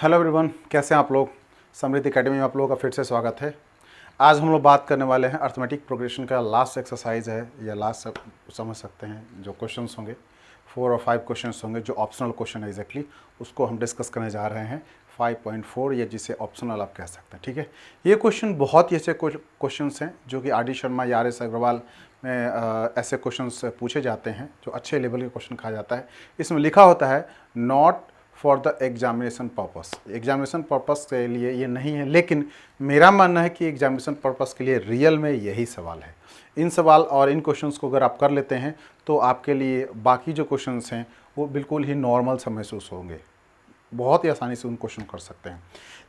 Hello everyone, कैसे हैं आप लोग। समृद्धि एकेडमी में आप लोगों का फिर से स्वागत है। आज हम लोग बात करने वाले हैं अर्थमेटिक प्रोग्रेशन का लास्ट एक्सरसाइज है या लास्ट समझ सकते हैं। जो क्वेश्चंस होंगे 4 और 5 क्वेश्चंस होंगे जो ऑप्शनल क्वेश्चन है एग्जैक्टली उसको हम डिस्कस करने जा रहे हैं 5.4 या जिसे ऑप्शनल आप कह सकते हैं। ठीक है, ये क्वेश्चन बहुत ही ऐसे क्वेश्चंस हैं जो कि आर.डी. शर्मा या आर.एस. अग्रवाल में ऐसे क्वेश्चंस पूछे जाते हैं जो अच्छे लेवल के क्वेश्चन कहा जाता है। इसमें लिखा होता है not for the examination purpose. Examination purpose के लिए ये नहीं है, लेकिन मेरा मानना है कि एग्जामिनेशन पर्पस के लिए रियल में यही सवाल है। इन सवाल और इन क्वेश्चंस को अगर आप कर लेते हैं तो आपके लिए बाकी जो क्वेश्चंस हैं वो बिल्कुल ही नॉर्मल सा महसूस होंगे। बहुत ही आसानी से उन क्वेश्चन कर सकते हैं।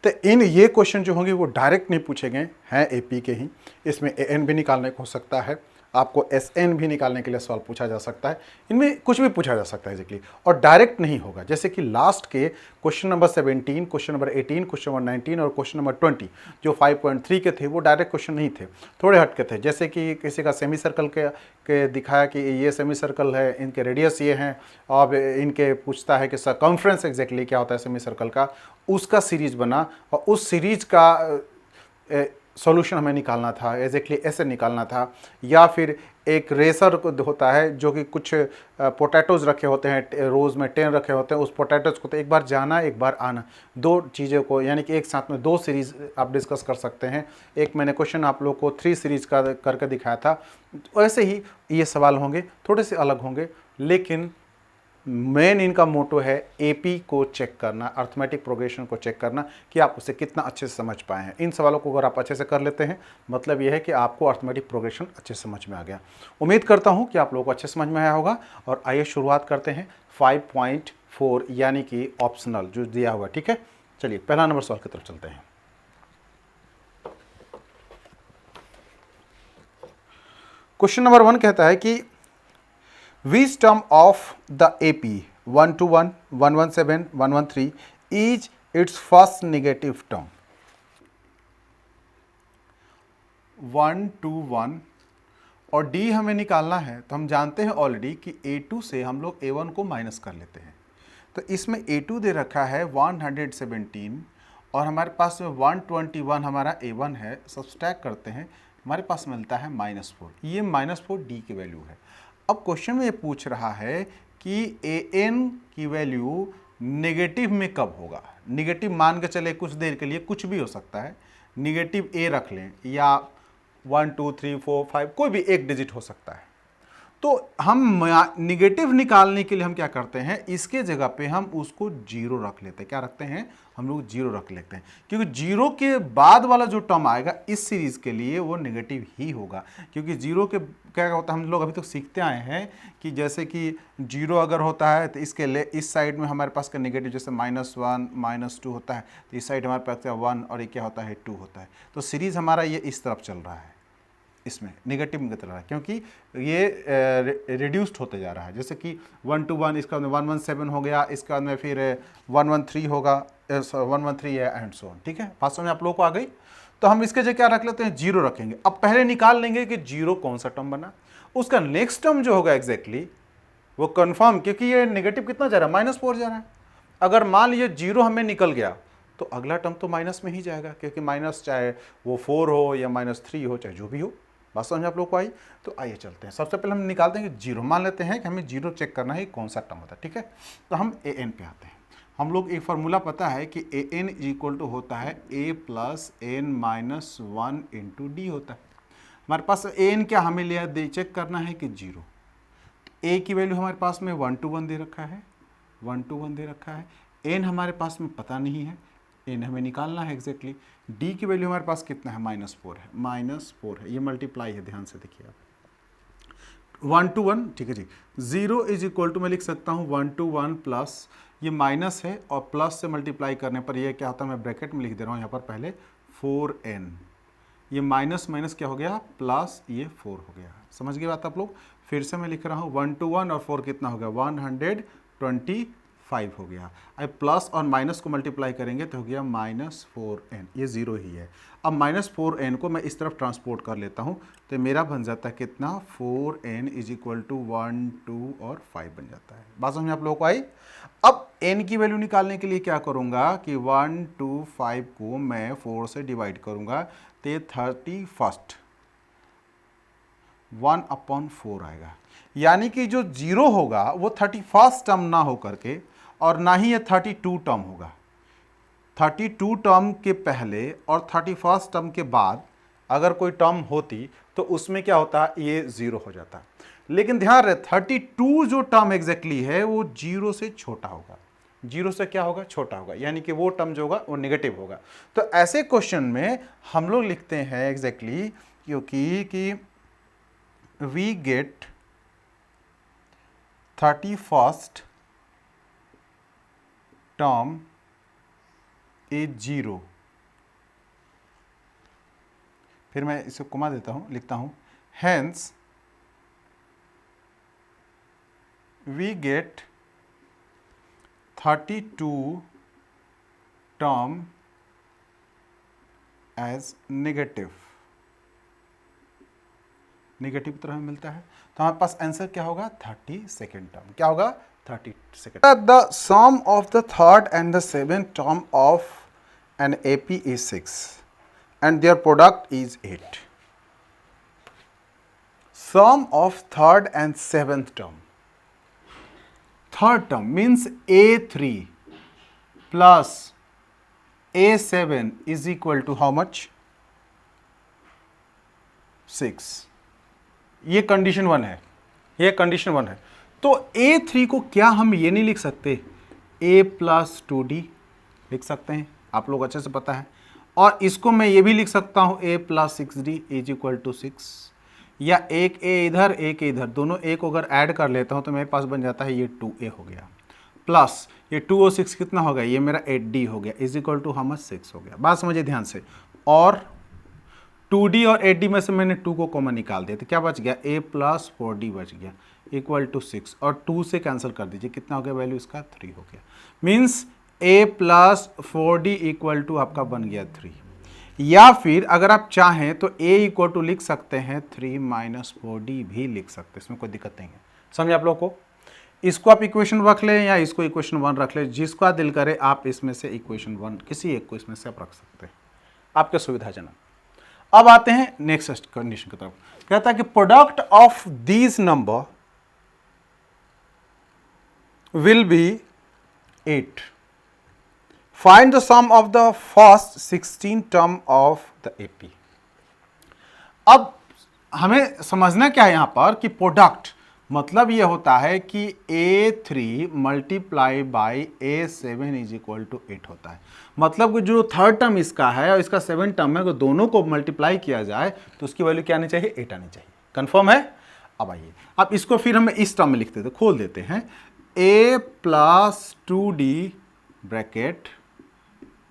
तो ये क्वेश्चन जो होंगे वो डायरेक्ट नहीं पूछे गए हैं, एपी के ही। इसमें एन भी निकालने को हो सकता है, आपको एसएन भी निकालने के लिए सवाल पूछा जा सकता है। इनमें कुछ भी पूछा जा सकता है एग्जैक्टली, और डायरेक्ट नहीं होगा। जैसे कि लास्ट के question number 17, question number 18, question number 19 और क्वेश्चन नंबर 20 जो 5.3 के थे वो डायरेक्ट क्वेश्चन नहीं थे, थोड़े हट के थे। जैसे कि किसी का सेमी सर्कल के दिखाया कि ये सेमी सर्कल है, इनके रेडियस ये हैं, और इनके पूछता है कि सर्कमफ्रेंस एग्जैक्टली क्या होता है सेमी सर्कल का, उसका सीरीज बना और उस सीरीज का सॉल्यूशन हमें निकालना था, एग्जैक्टली ऐसे निकालना था। या फिर एक रेसर होता है जो कि कुछ पोटैटोज़ रखे होते हैं, रोज़ में 10 रखे होते हैं, उस पोटैटोज़ को तो एक बार जाना एक बार आना, दो चीज़ों को यानी कि एक साथ में दो सीरीज़ आप डिस्कस कर सकते हैं। एक मैंने क्वेश्चन आप लोग को 3 सीरीज़ का करके दिखाया था। वैसे ही ये सवाल होंगे, थोड़े से अलग होंगे, लेकिन मेन इनका मोटो है एपी को चेक करना, अर्थमेटिक प्रोग्रेशन को चेक करना कि आप उसे कितना अच्छे से समझ पाए हैं। इन सवालों को अगर आप अच्छे से कर लेते हैं मतलब यह है कि आपको अर्थमेटिक प्रोग्रेशन अच्छे से समझ में आ गया। उम्मीद करता हूं कि आप लोगों को अच्छे समझ में आया होगा। और आइए शुरुआत करते हैं 5.4 यानी कि ऑप्शनल जो दिया हुआ। ठीक है, चलिए पहला नंबर सवाल की तरफ चलते हैं। क्वेश्चन नंबर 1 कहता है कि which term of the AP 121, 117, 113 is its first negative term? 121 और D हमें निकालना है, तो हम जानते हैं ऑलरेडी कि A2 से हम लोग A1 को माइनस कर लेते हैं। तो इसमें A2 दे रखा है 117 और हमारे पास में 121 हमारा A1 है। सब्सट्रैक्ट करते हैं, हमारे पास मिलता है -4। ये -4 D की वैल्यू है। अब क्वेश्चन में ये पूछ रहा है कि an की वैल्यू नेगेटिव में कब होगा। नेगेटिव मान के चले कुछ देर के लिए, कुछ भी हो सकता है, नेगेटिव a रख लें या 1 2 3 4 5 कोई भी एक डिजिट हो सकता है। तो हम निगेटिव निकालने के लिए हम क्या करते हैं, इसके जगह पे हम उसको 0 रख लेते हैं। क्या रखते हैं हम लोग? 0 रख लेते हैं, क्योंकि 0 के बाद वाला जो टर्म आएगा इस सीरीज के लिए वो नेगेटिव ही होगा। क्योंकि 0 के क्या होता है, हम लोग अभी तक तो सीखते आए हैं कि जैसे कि 0 अगर होता है तो इसके लिए इस साइड में हमारे पास का नेगेटिव, जैसे -1 -2 होता है तो इस साइड हमारे पास 1 और ये क्या होता है 2 होता है। तो सीरीज हमारा ये इस तरफ चल रहा है, इसमें नेगेटिव में चल रहा है, क्योंकि ये रिड्यूस्ड होते जा रहा है। जैसे कि 1 to 1, इसका 117 हो गया, इसका में फिर 113 होगा, 113 है एंड सो ऑन। ठीक है, बात समझ आप लोगों को आ गई। तो हम इसके जगह क्या रख लेते हैं, 0 रखेंगे। अब पहले निकाल लेंगे कि 0 कौन सा टर्म बना, उसका नेक्स्ट टर्म जो होगा एग्जैक्टली वो कन्फर्म, क्योंकि ये नेगेटिव कितना जा रहा है, -4 जा रहा है। अगर मान लीजिए 0 हमें निकल गया तो अगला टर्म तो माइनस में ही जाएगा, क्योंकि माइनस चाहे वो 4 हो या -3 हो, चाहे जो भी हो। बात समझ आप लोग को आई। तो आइए चलते हैं, सबसे पहले हम निकालते हैं कि 0 मान लेते हैं कि हमें 0 चेक करना है कौन सा टर्म होता है। ठीक है, तो हम an पे आते हैं। हम लोग एक फार्मूला पता है कि an इक्वल टू होता है a plus n minus 1 into D होता है। हमारे पास an क्या हमें लिया चेक करना है कि 0। a की वैल्यू हमारे पास में 1 to 1 दे रखा है, 1 to 1 दे रखा है। n हमारे पास में पता नहीं है, n हमें निकालना है एग्जैक्टली। d की वैल्यू हमारे पास कितना है, -4 है, -4 है, ये मल्टीप्लाई है, ध्यान से देखिए आप। 1 to 1, ठीक है जी। 0 इज इक्वल टू मैं लिख सकता हूँ 1 to 1 प्लस ये माइनस है और प्लस से मल्टीप्लाई करने पर ये क्या होता है, मैं ब्रैकेट में लिख दे रहा हूँ यहाँ पर पहले 4n। ये माइनस माइनस क्या हो गया, प्लस, ये 4 हो गया। समझ गए बात आप लोग। फिर से मैं लिख रहा हूँ 1 to 1 और 4 कितना हो गया, 124। 5 हो गया। अब प्लस और माइनस को मल्टीप्लाई करेंगे तो हो गया -4n, ये 0 ही है। अब -4n को मैं इस तरफ ट्रांसपोर्ट कर लेता हूँ तो मेरा बन जाता है कितना, 4n इज इक्वल टू 1, 2 और 5 बन जाता है। बात समझ में आप लोगों को आई। अब n की वैल्यू निकालने के लिए क्या करूँगा कि 1, 2, 5 को मैं 4 से डिवाइड करूँगा तो ये 31st 1/4 आएगा। यानी कि जो 0 होगा वो 31st टर्म ना हो करके और ना ही ये 32 टर्म होगा। 32 टर्म के पहले और 31st टर्म के बाद अगर कोई टर्म होती तो उसमें क्या होता, ये 0 हो जाता। लेकिन ध्यान रहे 32 जो टर्म एग्जैक्टली है वो 0 से छोटा होगा। 0 से क्या होगा, छोटा होगा, यानी कि वो टर्म जो होगा वो नेगेटिव होगा। तो ऐसे क्वेश्चन में हम लोग लिखते हैं एग्जैक्टली क्योंकि कि we get 31st term is 0। फिर मैं इसे घुमा देता हूं, लिखता हूं hence we get 32 term as negative तरह में मिलता है। तो हमारे पास आंसर क्या होगा, 32nd टर्म। क्या होगा, 32nd। The sum of the third and the seventh term of an AP is 6 and their product is 8। Sum of third and seventh term, third term means A3 plus A7 is equal to how much, 6। ये condition 1 है, ये condition 1 है। तो A3 को क्या हम ये नहीं लिख सकते, A प्लस 2D लिख सकते हैं, आप लोग अच्छे से पता है। और इसको मैं ये भी लिख सकता हूँ A plus 6D is equal to 6, या एक A इधर एक इधर, दोनों A को अगर ऐड कर लेता हूँ तो मेरे पास बन जाता है ये 2A हो गया, प्लस ये 2 और 6 कितना हो गया, ये मेरा 8D हो गया, is equal to how much, 6 हो गया। बात समझिए ध्यान से। और 2D और 8D में से मैंने 2 को कॉमन निकाल दिया तो क्या बच गया, A प्लस 4D बच गया इक्वल टू 6, और 2 से कैंसिल कर दीजिए, कितना हो गया वैल्यू इसका, 3 हो गया। Means A plus 4D equal to आपका बन गया 3। या फिर अगर आप चाहें तो A इक्वल टू लिख सकते हैं 3 माइनस 4D भी लिख सकते हैं, इसमें कोई दिक्कत नहीं है। समझे आप लोग को। इसको आप इक्वेशन रख लें या इसको इक्वेशन 1 रख लें, जिसका दिल करे आप इसमें से इक्वेशन 1 किसी एक को इसमें से आप रख सकते हैं, आपके सुविधाजनक। अब आते हैं नेक्स्ट कंडीशन की तरफ। कहता है कि product of these number will be 8। Find the sum of the first 16 term of the AP. अब हमें समझना क्या है यहां पर कि प्रोडक्ट मतलब ये होता है कि A3 multiply by A7 is equal to 8 होता है। मतलब कि जो थर्ड टर्म इसका है और इसका 7 टर्म है, अगर दोनों को मल्टीप्लाई किया जाए तो उसकी वैल्यू क्या आनी चाहिए, 8 आनी चाहिए। कंफर्म है। अब आइए, अब इसको फिर हम इस टर्म में लिखते थे, खोल देते हैं। A plus 2D bracket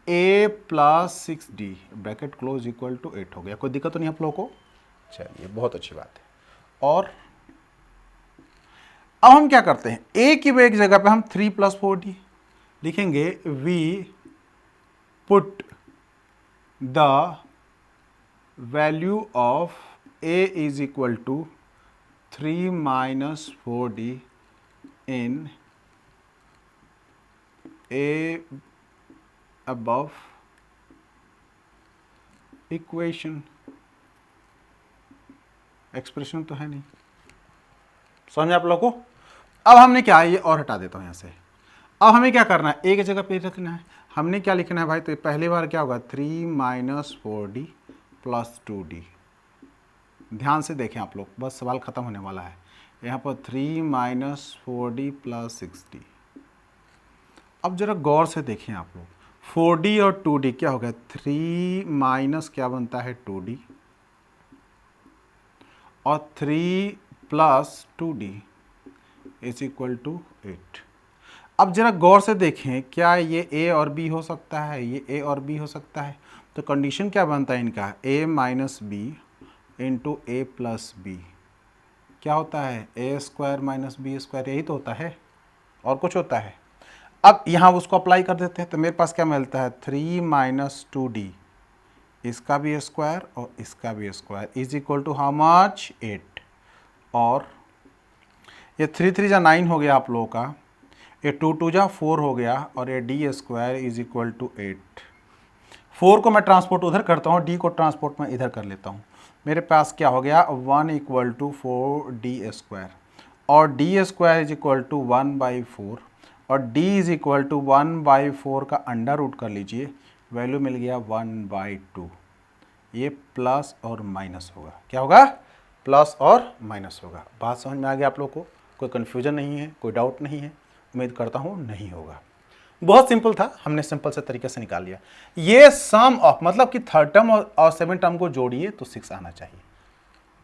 A plus 6D bracket close equal to 8 हो गया। कोई दिक्कत तो नहीं आप लोगों को। चलिए, बहुत अच्छी बात है। और अब हम क्या करते हैं, A की एक जगह पे हम 3 प्लस 4D लिखेंगे। We put the value of A is equal to 3 minus 4D in A above equation. Expression तो है नहीं, समझे आप लोगों को। अब हमने क्या है, ये और हटा देता हूं यहां से। अब हमें क्या करना है, एक जगह पे रखना है। हमने क्या लिखना है भाई, तो पहली बार क्या होगा, 3 माइनस 4D प्लस 2D। ध्यान से देखें आप लोग, बस सवाल खत्म होने वाला है। यहाँ पर 3 माइनस 4D प्लस 6D। अब जरा गौर से देखें आप लोग, 4D और 2D क्या हो गया, 3 माइनस क्या बनता है 2D और 3 plus 2D is equal to 8। अब जरा गौर से देखें, क्या ये A और B हो सकता है, ये A और B हो सकता है। तो कंडीशन क्या बनता है इनका, A minus B into A plus B क्या होता है, A square minus B square, यही तो होता है, और कुछ होता है। अब यहाँ उसको अप्लाई कर देते हैं, तो मेरे पास क्या मिलता है 3 माइनस 2d, इसका भी स्क्वायर और इसका भी square is equal to how much 8, और ये 3 3 जा 9 हो गया आप लोगों का, ये 2 2 जा 4 हो गया, और ये D square is equal to 8। 4 को मैं ट्रांसपोर्ट उधर करता हूँ, डी को ट्रांसपोर्ट मैं इधर कर लेता हूँ। मेरे पास क्या हो गया 1 इक्वल टू 4d स्क्वायर, और D square is equal to 1/4, और d इज इक्वल टू 1/4 का अंडर रूट कर लीजिए, वैल्यू मिल गया 1/2। ये प्लस और माइनस होगा, क्या होगा प्लस और माइनस होगा। बात समझ में आ गया आप लोग को? कोई कन्फ्यूजन नहीं है, कोई डाउट नहीं है? उम्मीद करता हूँ नहीं होगा। बहुत सिंपल था, हमने सिंपल से तरीके से निकाल लिया। ये सम ऑफ मतलब कि थर्ड टर्म और सेवन टर्म को जोड़िए तो 6 आना चाहिए,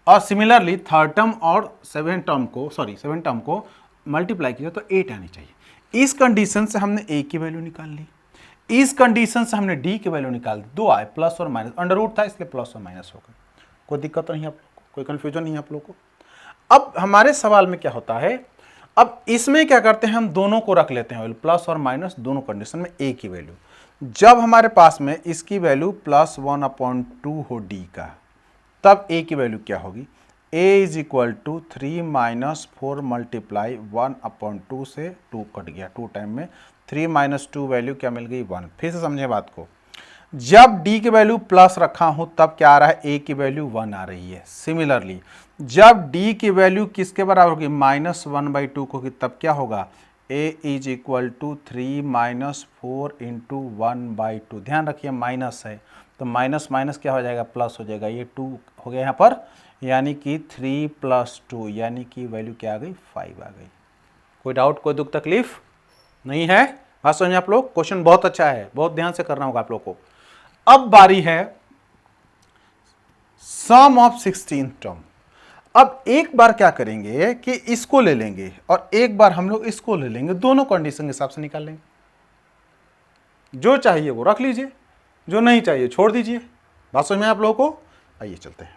और सिमिलरली थर्ड टर्म और सेवन टर्म को मल्टीप्लाई कीजिए तो 8 आनी चाहिए। इस कंडीशन से हमने a की वैल्यू निकाल ली, इस कंडीशन से हमने d की वैल्यू निकाल दी, 2 आए प्लस और माइनस, अंडर रूट था इसलिए प्लस और माइनस हो गया। कोई दिक्कत तो नहीं है आप लोग को, कोई कन्फ्यूजन नहीं है आप लोग को? अब हमारे सवाल में क्या होता है, अब इसमें क्या करते हैं, हम दोनों को रख लेते हैं वैल्यू, प्लस और माइनस दोनों कंडीशन में a की वैल्यू। जब हमारे पास में इसकी वैल्यू +1/2 हो d का, तब a की वैल्यू क्या होगी, a is equal to 3 minus 4 multiply 1/2 से 2 कट गया, 2 टाइम में 3 माइनस 2 वैल्यू क्या मिल गई 1। फिर से समझे बात को, जब d की वैल्यू प्लस रखा हूं तब क्या आ रहा है, a की वैल्यू 1 आ रही है। सिमिलरली जब d की वैल्यू किसके बराबर होगी, -1/2 को होगी, तब क्या होगा, a is equal to 3 minus 4 into 1/2। ध्यान रखिए माइनस है तो माइनस माइनस क्या हो जाएगा, प्लस हो जाएगा, ये 2 हो गया यहाँ पर, यानी कि 3 + 2 यानी कि वैल्यू क्या आ गई 5 आ गई। कोई डाउट, कोई दुख तकलीफ नहीं है? बात समझे आप लोग? क्वेश्चन बहुत अच्छा है, बहुत ध्यान से करना होगा आप लोग को। अब बारी है सम ऑफ 16 टर्म। अब एक बार क्या करेंगे कि इसको ले लेंगे और एक बार हम लोग इसको ले लेंगे, दोनों कंडीशन के हिसाब से निकाल लेंगे। जो चाहिए वो रख लीजिए, जो नहीं चाहिए छोड़ दीजिए। बात समझ में आप लोगों को? आइए चलते हैं।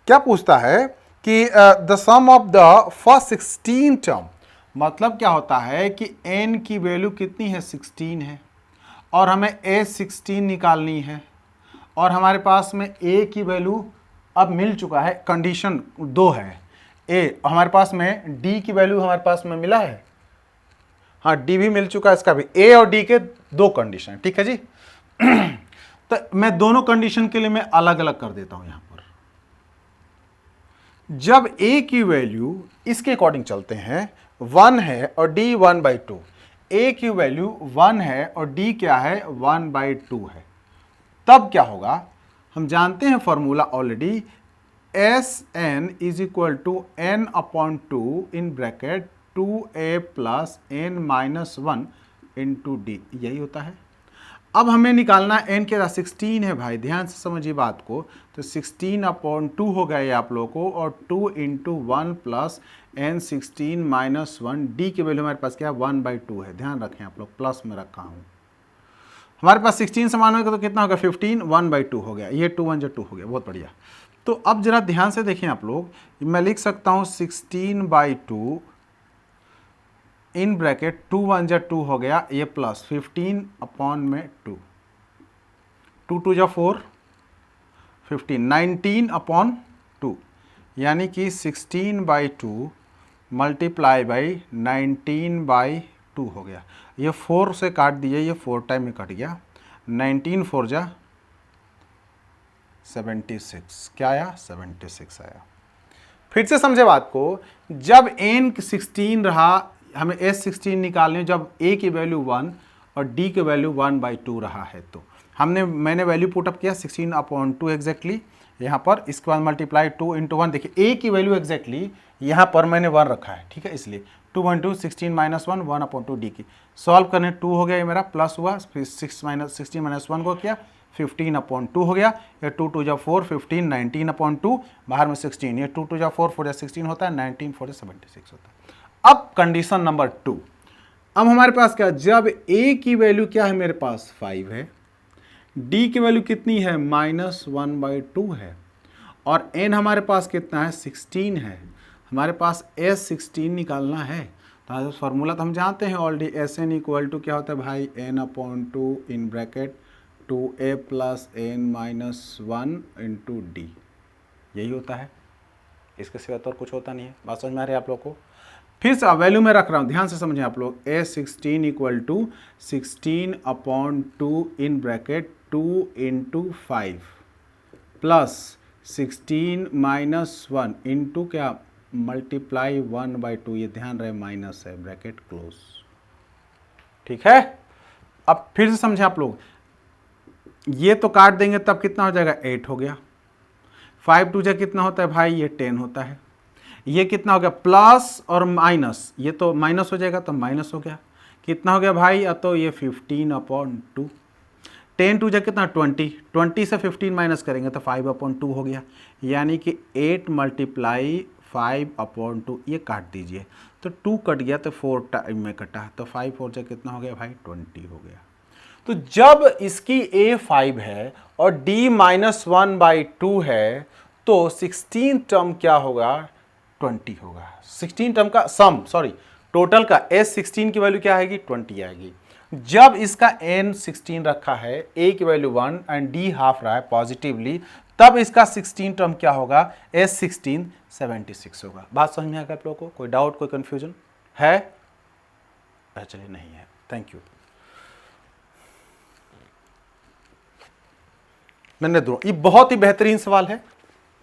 क्या पूछता है कि the sum of the first 16 term, मतलब क्या होता है कि n की वैल्यू कितनी है 16 है, और हमें a16 निकालनी है, और हमारे पास में a की वैल्यू अब मिल चुका है, कंडीशन 2 है a, हमारे पास में d की वैल्यू हमारे पास में मिला है, हाँ d भी मिल चुका है, इसका भी a और d के 2 कंडीशन, ठीक है जी। तो मैं दोनों कंडीशन के लिए मैं अलग अलग कर देता हूं यहां पर। जब a की वैल्यू इसके अकॉर्डिंग चलते हैं 1 है और d 1/2, a की वैल्यू 1 है और d क्या है 1/2 है, तब क्या होगा, हम जानते हैं formula already, Sn is equal to n/2 in bracket 2a + n-1 into d, यही होता है। अब हमें निकालना n के 16 है भाई, ध्यान से समझिए बात को, तो 16/2 हो गया ये आप लोगों को, और 2 इंटू 1 + n16-1, d की वैल्यू हमारे पास क्या 1/2 है। ध्यान रखें आप लोग, प्लस में रखा हूं, हमारे पास 16 समान होगा तो कितना होगा 15, 1/2 हो गया, ये 2 1 2 हो गया, बहुत बढ़िया। तो अब जरा ध्यान से देखें आप लोग, मैं लिख सकता हूं 16/2 इन ब्रैकेट 2 1 2 हो गया, ये प्लस 15/2, 2 2 4 15, 19/2, यानी कि 16/2 मल्टीप्लाई बाई 19/2 हो गया। ये 4 से काट दिए, ये 4 टाइम में कट गया, 19 4 जा 76, क्या आया 76 आया। फिर से समझे बात को, जब n 16 रहा, हमें s16 निकालने, जब a की वैल्यू 1 और d की वैल्यू 1/2 रहा है, तो मैंने वैल्यू पुटअप किया 16/2 एग्जैक्टली यहाँ पर, इसके बाद मल्टीप्लाई 2 इंटू 1, देखिए a की वैल्यू एग्जैक्टली यहाँ पर मैंने 1 रखा है, ठीक है, इसलिए 2/2 16 - 1 1/2 d की, सॉल्व करने 2 हो गया, ये मेरा प्लस हुआ, फिर 16 - 1 को किया 15/2 हो गया, ये 2 2 4 15 19/2, बाहर में 16, ये 2 2 4 4 16 होता है, 19 4 76 होता है। अब कंडीशन नंबर 2, अब हमारे पास क्या, जब a की वैल्यू क्या है मेरे पास 5 है, d की वैल्यू कितनी है -1/2 है, और n हमारे पास कितना है 16 है, हमारे पास s16 निकालना है, तो फार्मूला तो हम जानते हैं already, S N equal to क्या होता है भाई, N upon two in bracket 2a plus N minus 1 into D, यही होता है, इसके सिवा तो और कुछ होता नहीं है। बात समझ में आ रही है आप लोग को? फिर से वैल्यू में रख रहा हूँ, ध्यान से समझें आप लोग, A16 equal to 16 upon 2 in bracket 2 into 5 plus 16 minus 1 into क्या मल्टीप्लाई 1/2, ये ध्यान रहे माइनस है, ब्रैकेट क्लोज। ठीक है, अब फिर से समझें आप लोग, ये तो काट देंगे तब कितना हो जाएगा, 8 हो गया, 5 2 जा कितना होता है भाई, ये 10 होता है, ये कितना हो गया प्लस और माइनस, ये तो माइनस हो जाएगा तो माइनस हो गया, कितना हो गया भाई, या तो ये 15/2, 10 2 जा कितना 20, 20 से 15 माइनस करेंगे तो 5/2 हो गया, यानी कि 8 मल्टीप्लाई 5/2, ये काट दीजिए तो 2 कट गया तो 4 टाइम में कटा, तो 5 4 जा कितना हो गया भाई 20 हो गया। तो जब इसकी a 5 है और d -1/2 है तो 16 टर्म क्या होगा, 20 होगा, 16 टर्म का सम, सॉरी टोटल का S16 की वैल्यू क्या आएगी, 20 आएगी। जब इसका n 16 रखा है, a की वैल्यू 1 एंड d हाफ रहा है पॉजिटिवली, तब इसका 16 टर्म क्या होगा, S16 76 होगा। बात समझ में आ गया आप लोगों को? कोई डाउट, कोई कंफ्यूजन है? चलिए नहीं है, थैंक यू। मैंने दो, ये बहुत ही बेहतरीन सवाल है,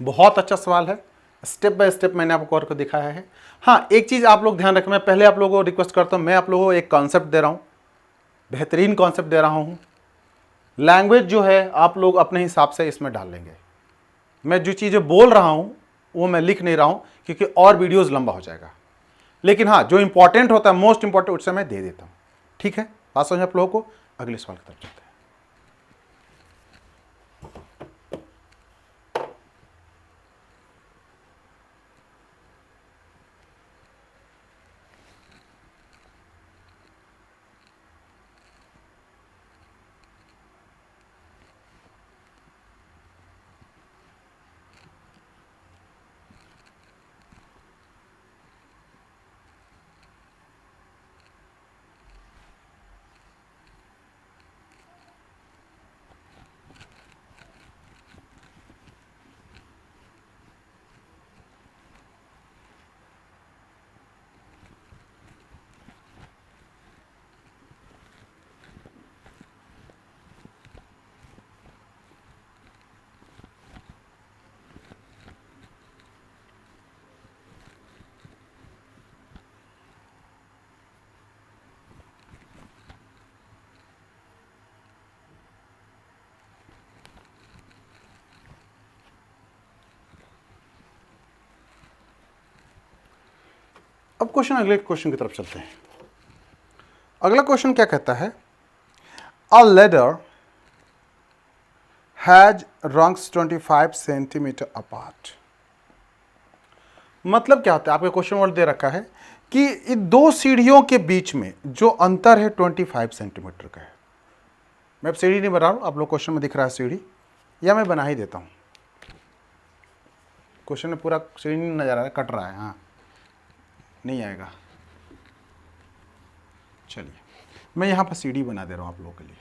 बहुत अच्छा सवाल है, स्टेप बाय स्टेप मैंने आपको करके दिखाया है। हाँ, एक चीज़ आप लोग ध्यान रखें, मैं पहले आप लोगों को रिक्वेस्ट करता हूँ, मैं आप लोगों को एक कॉन्सेप्ट दे रहा हूँ, बेहतरीन कॉन्सेप्ट दे रहा हूँ, लैंग्वेज जो है आप लोग अपने हिसाब से इसमें डाल लेंगे। मैं जो चीज़ें बोल रहा हूँ वो मैं लिख नहीं रहा हूँ क्योंकि और वीडियोज़ लंबा हो जाएगा, लेकिन हाँ जो इंपॉर्टेंट होता है, मोस्ट इंपॉर्टेंट, उससे मैं दे देता हूँ। ठीक है, बात समझ आप लोगों को? अगले सवाल की तरफ चलते हैं। अब क्वेश्चन, अगले क्वेश्चन की तरफ चलते हैं। अगला क्वेश्चन क्या कहता है, अ ladder has rungs 25 centimetre apart. मतलब क्या होता है, आपके क्वेश्चन वर्ड दे रखा है कि इन दो सीढ़ियों के बीच में जो अंतर है 25 सेंटीमीटर का है। मैं अब सीढ़ी नहीं बना रहा हूं, आप लोग क्वेश्चन में दिख रहा है सीढ़ी, या मैं बना ही देता हूं। क्वेश्चन में पूरा सीढ़ी नहीं नजर आ रहा है, कट रहा है, हाँ नहीं आएगा। चलिए मैं यहां पर सीढ़ी बना दे रहा हूं आप लोगों के लिए।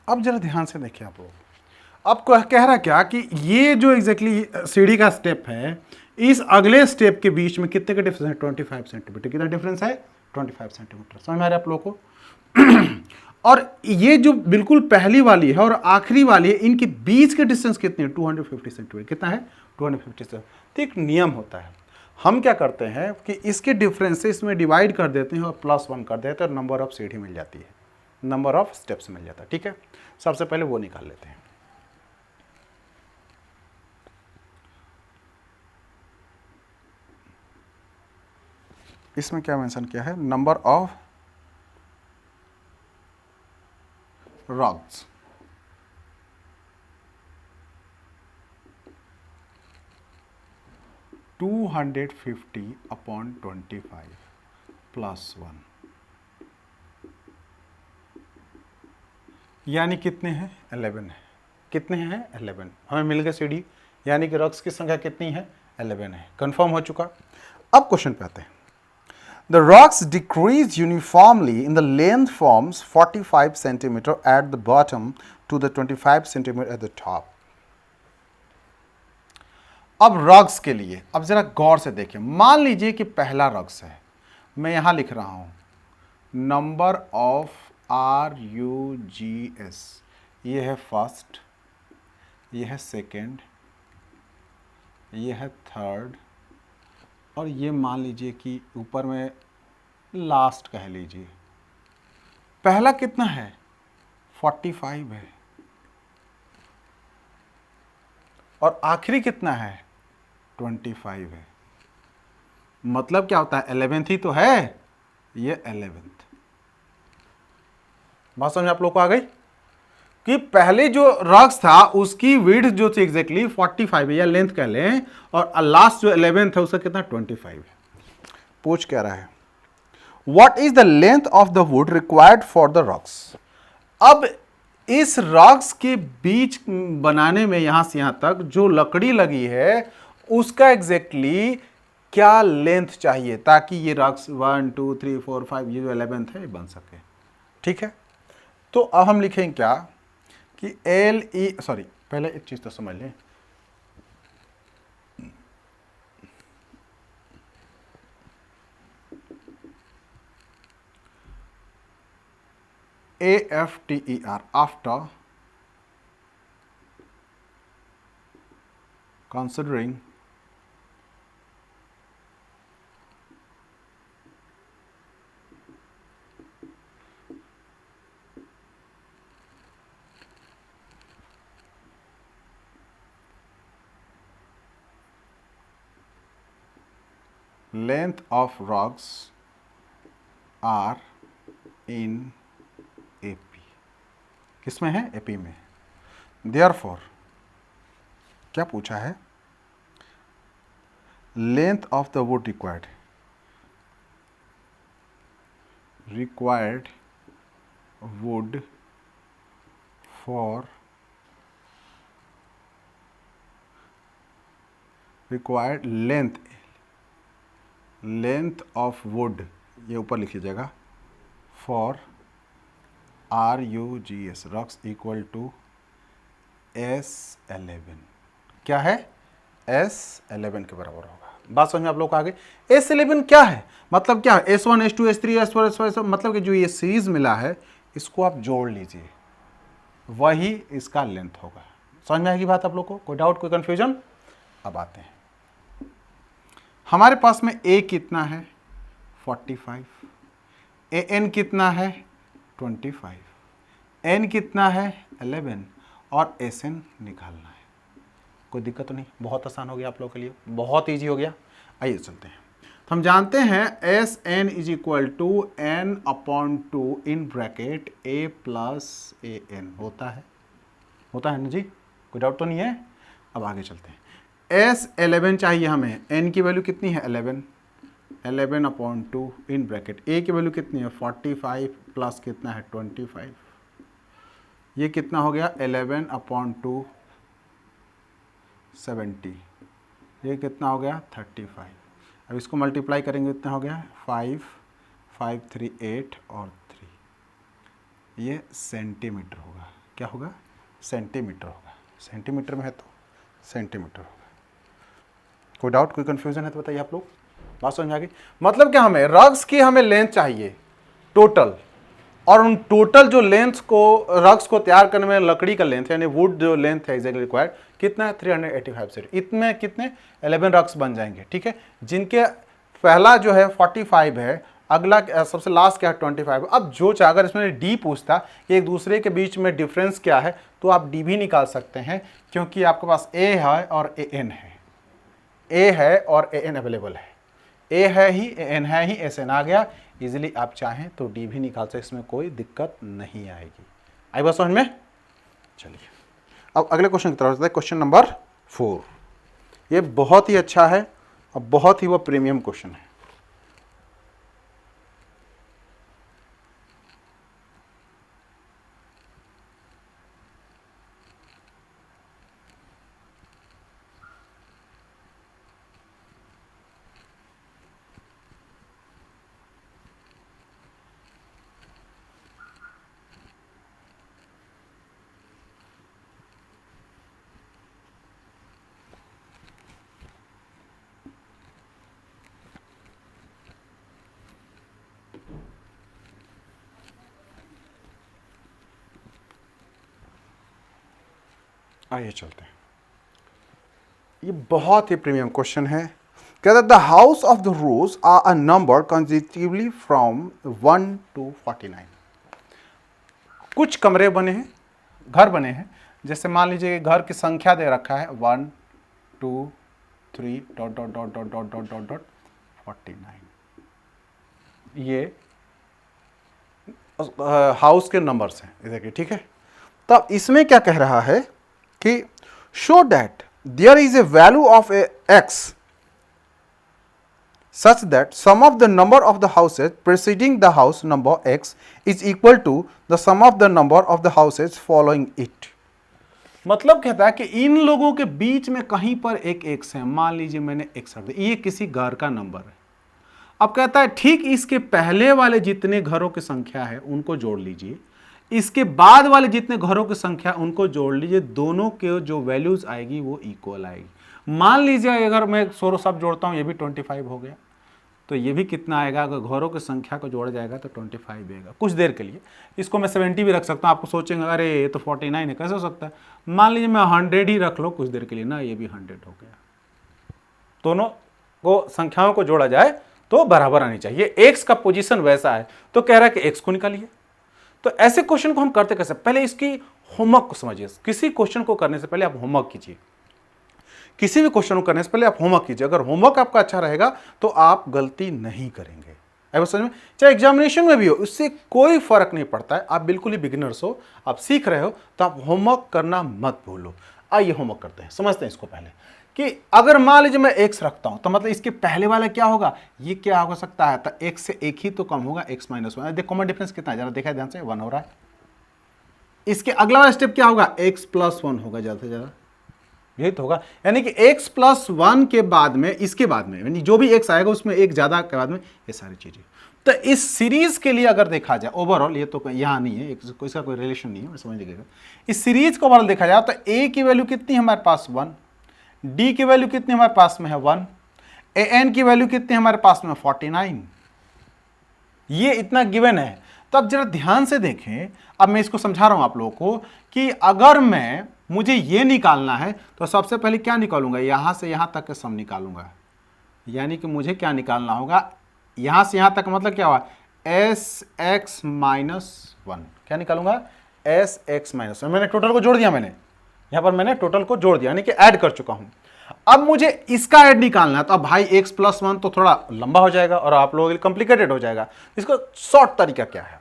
अब जरा ध्यान से देखिए आप लोग, अब कह रहा क्या कि ये जो एग्जैक्टली सीढ़ी का स्टेप है, इस अगले स्टेप के बीच में कितने का डिफरेंस है, 25 सेंटीमीटर। कितना डिफरेंस है, 25 सेंटीमीटर। समझ में आ रहा है आप लोगों को? और ये जो बिल्कुल पहली वाली है और आखिरी वाली है, इनके बीच के डिस्टेंस कितनी है? 250 सेंटीमीटर। कितना है? 250 सेंटीमीटर। तो एक नियम होता है, हम क्या करते हैं कि इसके डिफरेंस से इसमें डिवाइड कर देते हैं और +1 कर देते हैं और नंबर ऑफ सीढ़ी मिल जाती है, नंबर ऑफ स्टेप्स मिल जाता है। ठीक है, सबसे पहले वो निकाल लेते हैं। इसमें क्या मेंशन किया है? Number of rocks. (250/25 +1) यानी कितने हैं? 11 है। कितने हैं? 11। हमें मिल गए सीढ़ी, यानी कि रॉक्स की संख्या कितनी है? 11 है। कंफर्म हो चुका। अब क्वेश्चन पे आते हैं। The rocks decrease uniformly in the length forms 45 cm at the bottom to the 25 cm at the top. अब रॉक्स के लिए अब जरा गौर से देखें। मान लीजिए कि पहला रॉक्स है, मैं यहां लिख रहा हूं नंबर ऑफ RUGS। ये है फर्स्ट, ये है सेकेंड, ये है थर्ड, और ये मान लीजिए कि ऊपर में लास्ट कह लीजिए। पहला कितना है? 45 है, और आखिरी कितना है? 25 है। मतलब क्या होता है? 11th ही तो है, ये 11th। बात समझ आप लोग को आ गई कि पहले जो रॉक्स था उसकी विड्थ जो थी एग्जैक्टली 45 है, या लेंथ कह लें, और लास्ट जो 11th है उसका कितना? 25 है। पूछ क्या रहा है? What is the length of the wood required for the rocks? अब इस रॉक्स के बीच बनाने में यहां से यहां तक जो लकड़ी लगी है उसका एग्जैक्टली क्या लेंथ चाहिए ताकि ये रॉक्स 1 2 3 4 5 ये जो 11th है ये बन सके। ठीक है, तो अब हम लिखेंगे क्या कि पहले एक चीज तो समझ लें। AFTER, after considering length of rocks are in AP। किसमें है? AP में। Therefore क्या पूछा है? Length of the wood required wood for required length of wood, ये ऊपर लिख लीजिएगा, for RUGS rocks equal to S11। क्या है? S11 के बराबर होगा। बात समझ में आप लोग को आ गई? S11 क्या है? मतलब क्या है? S1 S2 S3 S4 S5 मतलब कि जो ये सीरीज मिला है इसको आप जोड़ लीजिए, वही इसका लेंथ होगा। समझ में आएगी बात आप लोग को? कोई डाउट, कोई कंफ्यूजन? अब आते हैं, हमारे पास में A कितना है? 45, AN कितना है? 25, N कितना है? 11, और SN निकालना है। कोई दिक्कत तो नहीं? बहुत आसान हो गया आप लोगों के लिए, बहुत ईजी हो गया। आइए चलते हैं। तो हम जानते हैं SN is equal to N/2 in bracket A plus AN होता है ना जी? कोई डाउट तो नहीं है? अब आगे चलते हैं। S11 चाहिए हमें। N की वैल्यू कितनी है? 11/2 इन ब्रैकेट। A की वैल्यू कितनी है? 45 प्लस कितना है? 25। ये कितना हो गया? 11/2 70। ये कितना हो गया? 35। अब इसको मल्टीप्लाई करेंगे, कितना हो गया? 5 5 3 8 और 3। ये सेंटीमीटर होगा। क्या होगा? सेंटीमीटर होगा। सेंटीमीटर में है तो सेंटीमीटर होगा। कोई डाउट, कोई कंफ्यूजन है तो बताइए आप लोग। बात समझ में आ गई? मतलब क्या, हमें रॉक्स की हमें लेंथ चाहिए टोटल, और उन टोटल जो लेंथ को रग्स को तैयार करने में लकड़ी का लेंथ यानी वुड जो लेंथ है एग्जैक्टली रिक्वायर्ड कितना है 385 सेंट। इतने कितने 11 रग्स बन जाएंगे, ठीक है, जिनके पहला जो है 45 है, अगला सबसे लास्ट क्या है 25। अब जो चाहे अगर इसमें डी पूछता कि एक दूसरे के बीच में डिफरेंस क्या है तो आप डी भी निकाल सकते हैं, क्योंकि आपके पास ए है और ए एन है, ए है और ए एन अवेलेबल है, ए है ही ए एन है ही, एस एन आ गया, इजीली आप चाहें तो डी भी निकाल सकते, इसमें कोई दिक्कत नहीं आएगी। आई बात समझ में? चलिए अब अगले क्वेश्चन की तरफ चलते हैं, क्वेश्चन नंबर 4। ये बहुत ही अच्छा है और बहुत ही वो प्रीमियम क्वेश्चन है। आइए चलते हैं, ये बहुत ही प्रीमियम क्वेश्चन है। कहता है the house of the rows are a number consecutively from 1 to 49। कुछ कमरे बने हैं, घर बने हैं, जैसे मान लीजिए घर की संख्या दे रखा है 1 2 3 ... 49। ये हाउस के नंबर्स हैं, देखिए, ठीक है। तब इसमें क्या कह रहा है कि show that there is a value of a x such that sum of the number of the houses preceding the house number x is equal to the sum of the number of the houses following it। मतलब कहता है कि इन लोगों के बीच में कहीं पर एक एक्स है, मान लीजिए मैंने एक्स रख दिया, ये किसी घर का नंबर है। अब कहता है ठीक इसके पहले वाले जितने घरों की संख्या है उनको जोड़ लीजिए, इसके बाद वाले जितने घरों की संख्या उनको जोड़ लीजिए, दोनों के जो वैल्यूज आएगी वो इक्वल आएगी। मान लीजिए अगर मैं सोरो सब जोड़ता हूं, ये भी 25 हो गया, तो ये भी कितना आएगा, अगर घरों की संख्या को जोड़ा जाएगा तो 25 आएगा। कुछ देर के लिए इसको मैं 70 भी रख सकता हूँ, आपको सोचेंगे अरे ये तो 49 है, कैसे हो सकता है। मान लीजिए मैं 100 ही रख लो कुछ देर के लिए ना, ये भी 100 हो गया। दोनों को संख्याओं को जोड़ा जाए तो बराबर आनी चाहिए। एक्स का पोजीशन वैसा है तो कह रहा है कि एक्स को निकालिए। तो ऐसे क्वेश्चन को हम करते कैसे, पहले इसकी होमवर्क को समझिए। किसी क्वेश्चन को करने से पहले आप होमवर्क कीजिए, किसी भी क्वेश्चन को करने से पहले आप होमवर्क कीजिए। अगर होमवर्क आपका अच्छा रहेगा तो आप गलती नहीं करेंगे। अब समझ में, चाहे एग्जामिनेशन में भी हो, उससे कोई फर्क नहीं पड़ता है। आप बिल्कुल ही बिगिनर्स हो, आप सीख रहे हो, तो आप होमवर्क करना मत भूलो। आइए होमवर्क करते हैं, समझते हैं इसको पहले कि अगर मान लीजिए मैं एक्स रखता हूं तो मतलब इसके पहले वाला क्या होगा, ये क्या हो सकता है, तो एक्स से एक ही तो कम होगा, एक्स माइनस 1। देखो कॉमन डिफरेंस कितना है, जरा देखा ध्यान से, 1 हो रहा है। इसके अगला वाला स्टेप क्या होगा, एक्स प्लस 1 होगा, ज्यादा से ज्यादा यही तो होगा। यानी कि x प्लस 1 के बाद में, इसके बाद में, यानी जो भी x आएगा उसमें एक ज्यादा के बाद में ये सारी चीजें। तो इस सीरीज के लिए अगर देखा जाए ओवरऑल, ये तो यहाँ नहीं है, इसका कोई रिलेशन नहीं है, मैं समझ लीजिएगा। इस सीरीज को ओवरऑल देखा जाए तो a की वैल्यू कितनी है हमारे पास 1, d की वैल्यू कितनी हमारे पास में है 1, an की वैल्यू कितनी हमारे पास में 49। ये इतना गिवन है। तो अब जरा ध्यान से देखें, अब मैं इसको समझा रहा हूं आप लोगों को कि अगर मुझे ये निकालना है तो सबसे पहले क्या निकालूंगा, यहां से यहां तक का सम निकालूंगा। यानी कि मुझे क्या निकालना होगा, यहां से यहां तक मतलब क्या हुआ, एस एक्स माइनस 1। क्या निकालूंगा, एस एक्स माइनस 1। मैंने टोटल को जोड़ दिया, मैंने यहां पर मैंने टोटल को जोड़ दिया, यानी कि ऐड कर चुका हूं। अब मुझे इसका ऐड निकालना है, तो अब भाई x प्लस 1 तो थोड़ा लंबा हो जाएगा और आप लोगों के लिए कॉम्प्लिकेटेड हो जाएगा। इसका शॉर्ट तरीका क्या है,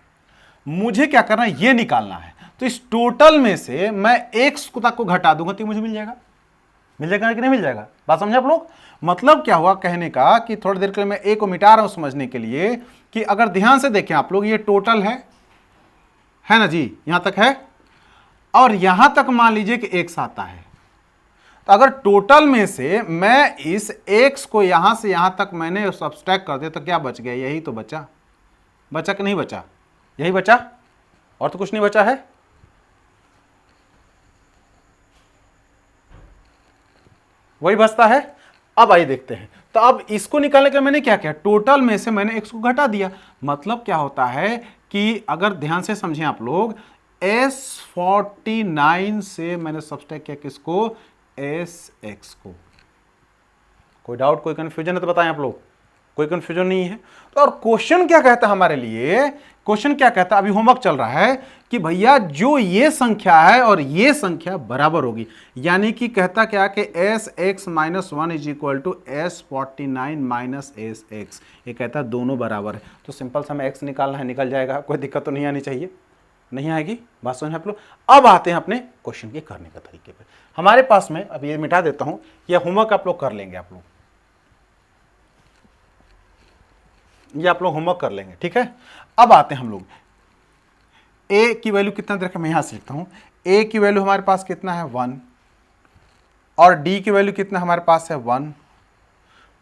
मुझे क्या करना है, ये निकालना है। तो इस टोटल में से मैं x तक को घटा दूंगा तो मुझे मिल जाएगा। मिल जाएगा कि नहीं मिल जाएगा, बात समझे आप लोग। मतलब क्या हुआ कहने का कि थोड़ी देर के लिए मैं a को मिटा रहा हूं समझने के लिए कि अगर ध्यान से देखें आप लोग, ये टोटल है ना जी, यहां तक है, और यहां तक मान लीजिए कि x आता है। तो अगर टोटल में से मैं इस x को यहां से यहां तक मैंने सब्सट्रैक्ट कर दिया तो क्या बच गया, यही तो बचा। बचा कि नहीं बचा, यही बचा, और तो कुछ नहीं बचा है। वही बचता है। अब आइए देखते हैं। तो अब इसको निकालने के लिए मैंने क्या किया, टोटल में से मैंने x को घटा दिया। मतलब क्या होता है कि अगर ध्यान से समझें आप लोग, S49 से मैंने सब्सट्रैक्ट किया किसको, SX को। कोई डाउट, कोई कंफ्यूजन है तो बताएं आप लोग, कोई कंफ्यूजन नहीं है। तो और क्वेश्चन क्या कहता है हमारे लिए, क्वेश्चन क्या कहता है, अभी होमवर्क चल रहा है कि भैया जो ये संख्या है और ये संख्या बराबर होगी, यानी कि कहता क्या कि SX - 1 is equal to S49 minus SX, ये कहता है दोनों बराबर है। तो सिंपल सा हमें x निकालना है, निकल जाएगा, कोई दिक्कत तो नहीं आनी चाहिए, नहीं आएगी, बात समझ आप लोग। अब आते हैं अपने क्वेश्चन के करने का तरीके पे। हमारे पास में, अब ये मिटा देता हूं, यह होमवर्क आप लोग कर लेंगे, आप लोग ये आप लोग होमवर्क कर लेंगे, ठीक है। अब आते हैं हम लोग, a की वैल्यू कितना दे रखा है, मैं यहां से लिखता हूं, a की वैल्यू हमारे पास कितना है 1, और d की वैल्यू कितना हमारे पास है 1।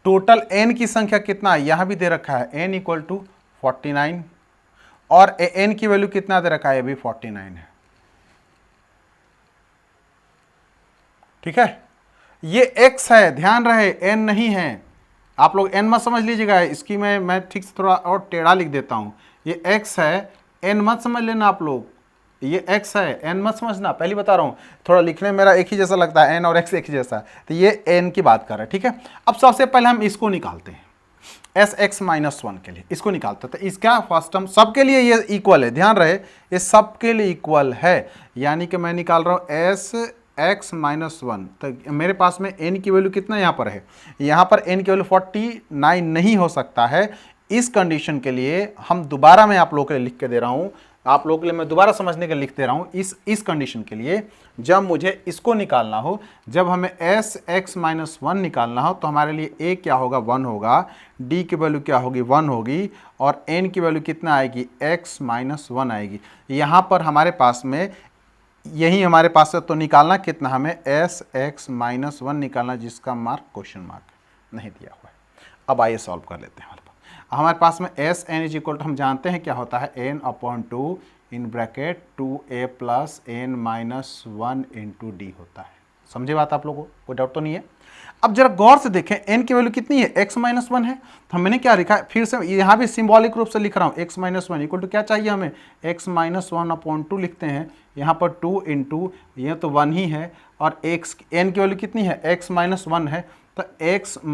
टोटल n की संख्या कितना है, यहां भी दे रखा है n इक्वल टू 49, और n की वैल्यू कितना दे रखा है, अभी 49 है, ठीक है। ये x है, ध्यान रहे n नहीं है, आप लोग n मत समझ लीजिएगा, इसकी मैं ठीक से थोड़ा और टेढ़ा लिख देता हूं। ये x है, n मत समझ लेना आप लोग, ये x है, n मत समझना, पहले बता रहा हूं, थोड़ा लिखने में मेरा एक ही जैसा लगता है, n और x एक ही जैसा, तो ये n की बात कर रहे हैं, ठीक है। अब सबसे पहले हम इसको निकालते हैं, SX - 1 के लिए इसको निकालते हैं। तो इसका फर्स्ट टर्म सबके लिए ये इक्वल है, ध्यान रहे ये सबके लिए इक्वल है, यानी कि मैं निकाल रहा हूं SX - 1। तो मेरे पास में n की वैल्यू कितना यहाँ पर है, यहाँ पर n की वैल्यू 49 नहीं हो सकता है। इस कंडीशन के लिए हम दोबारा, मैं आप लोगों के लिए लिख के दे रहा हूं, आप लोगों के लिए मैं दोबारा समझने के लिए लिख दे रहा हूं, इस कंडीशन के लिए जब मुझे इसको निकालना हो, जब हमें SX - 1 निकालना हो, तो हमारे लिए a क्या होगा, 1 होगा, d की वैल्यू क्या होगी, 1 होगी, और n की वैल्यू कितना आएगी, x - 1 आएगी। यहां पर हमारे पास में यही हमारे पास है, तो निकालना कितना हमें, SX - 1 निकालना, जिसका मार्क क्वेश्चन मार्क नहीं दिया हुआ है। अब आइए सॉल्व कर लेते हैं। हमारे पास में SN इज इक्वल टू, हम जानते हैं क्या होता है, n/2 in bracket 2a plus n - 1 into D होता है। समझे बात आप लोगों को, कोई डाउट तो नहीं है। अब जरा गौर से देखें, n की वैल्यू कितनी है, x - 1 है, तो मैंने क्या लिखा है, फिर से यहाँ भी सिंबॉलिक रूप से लिख रहा हूँ, x - 1 इक्वल टू क्या चाहिए हमें, x - 1/2 लिखते हैं, यहाँ पर 2 इंटू ये तो 1 ही है, और x n की वैल्यू कितनी है, x - 1 है, तो x -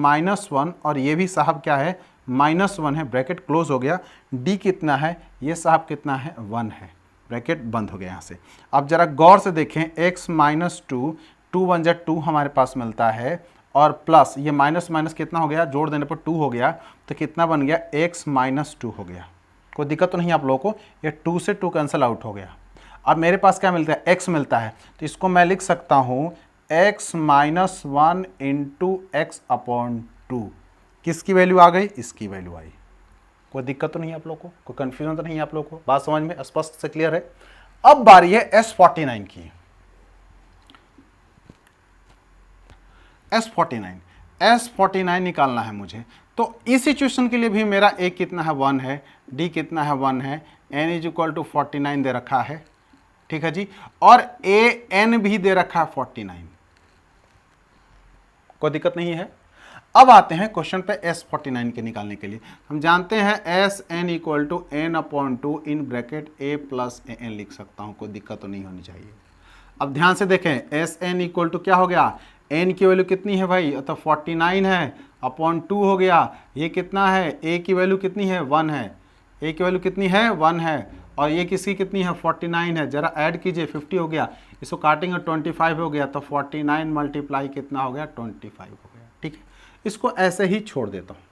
1, और ये भी साहब क्या है, -1 है, ब्रैकेट क्लोज हो गया। d कितना है, ये साहब कितना है, 1 है, ब्रैकेट बंद हो गया यहाँ से। अब जरा गौर से देखें, x - 2, 2 1 जा 2 हमारे पास मिलता है, और प्लस ये माइनस माइनस कितना हो गया, जोड़ देने पर 2 हो गया, तो कितना बन गया, x - 2 हो गया। कोई दिक्कत तो नहीं है आप लोगों को, ये 2 से 2 कैंसिल आउट हो गया। अब मेरे पास क्या मिलता है, x मिलता है, तो इसको मैं लिख सकता हूँ x - 1 इंटू x/2। किसकी वैल्यू आ गई, इसकी वैल्यू आई। कोई दिक्कत तो नहीं है आप लोग को, कोई कंफ्यूजन तो नहीं है आप लोग को, बात समझ में स्पष्ट से क्लियर है। अब बारी है S49 की। S49 निकालना है मुझे, तो इस सिचुएशन के लिए भी मेरा a कितना है, 1 है, d कितना है, 1 है, n इज इक्वल टू 49 दे रखा है, ठीक है जी, और an भी दे रखा है 49, कोई दिक्कत नहीं है। अब आते हैं क्वेश्चन पे S49 के निकालने के लिए। हम जानते हैं SN equal to n/2 in bracket a plus an लिख सकता हूं, कोई दिक्कत तो नहीं होनी चाहिए। अब ध्यान से देखें, SN इक्वल टू क्या हो गया, n की वैल्यू कितनी है भाई, तो 49 है, अपॉन 2 हो गया, ये कितना है, a की वैल्यू कितनी है, 1 है, a की वैल्यू कितनी है, 1 है, और ये किसकी कितनी है, 49 है, जरा ऐड कीजिए, 50 हो गया, इसको काटेंगे 25 हो गया, तो 49 मल्टीप्लाई कितना हो गया, 25 हो गया, ठीक है। इसको ऐसे ही छोड़ देता हूँ,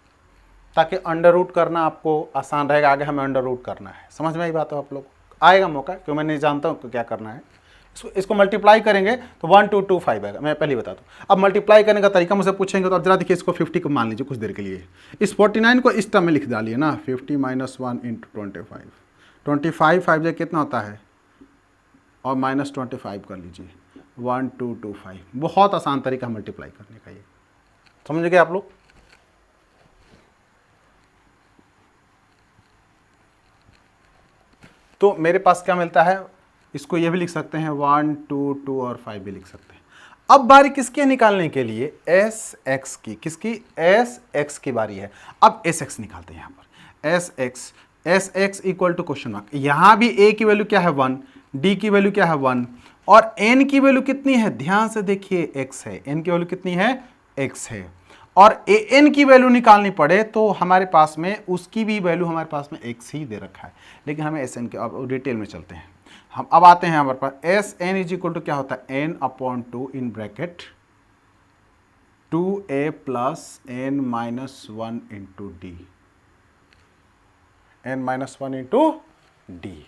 ताकि अंडर रूट करना आपको आसान रहेगा, आगे हमें अंडर रूट करना है, समझ में आई बात है आप लोग, आएगा मौका, क्यों मैं नहीं जानता हूँ क्या करना है। इसको मल्टीप्लाई करेंगे तो 1225 आएगा, मैं पहले ही बता दूँ। अब मल्टीप्लाई करने का तरीका मुझे पूछेंगे, तो अब जरा देखिए, इसको 50 को मान लीजिए कुछ देर के लिए, इस 49 को इस टर्म में लिख डालिए ना, 50 - 1 इंटू 25, 25 5 जगह कितना होता है, और -25 कर लीजिए, 1225। बहुत आसान तरीका मल्टीप्लाई करने का, ये समझ गए आप लोग। तो मेरे पास क्या मिलता है, इसको ये भी लिख सकते हैं 1 2 2 और 5 भी लिख सकते हैं। अब बारी किसकी है निकालने के लिए, एस एक्स की, किसकी, एस एक्स की बारी है। अब एस एक्स निकालते हैं यहां पर, S X equal to question mark, यहां भी ए की वैल्यू क्या है 1, डी की वैल्यू क्या है 1, और एन की वैल्यू कितनी है, ध्यान से देखिए एक्स है, एन की वैल्यू कितनी है, एक्स है, और ए एन की वैल्यू निकालनी पड़े तो हमारे पास में उसकी भी वैल्यू हमारे पास में एक्स ही दे रखा है, लेकिन हमें एस एन के, अब डिटेल में चलते हैं हम। अब आते हैं हमारे पास S N is equal to क्या होता है, n upon two in bracket 2a plus N minus one into d, n minus one into d.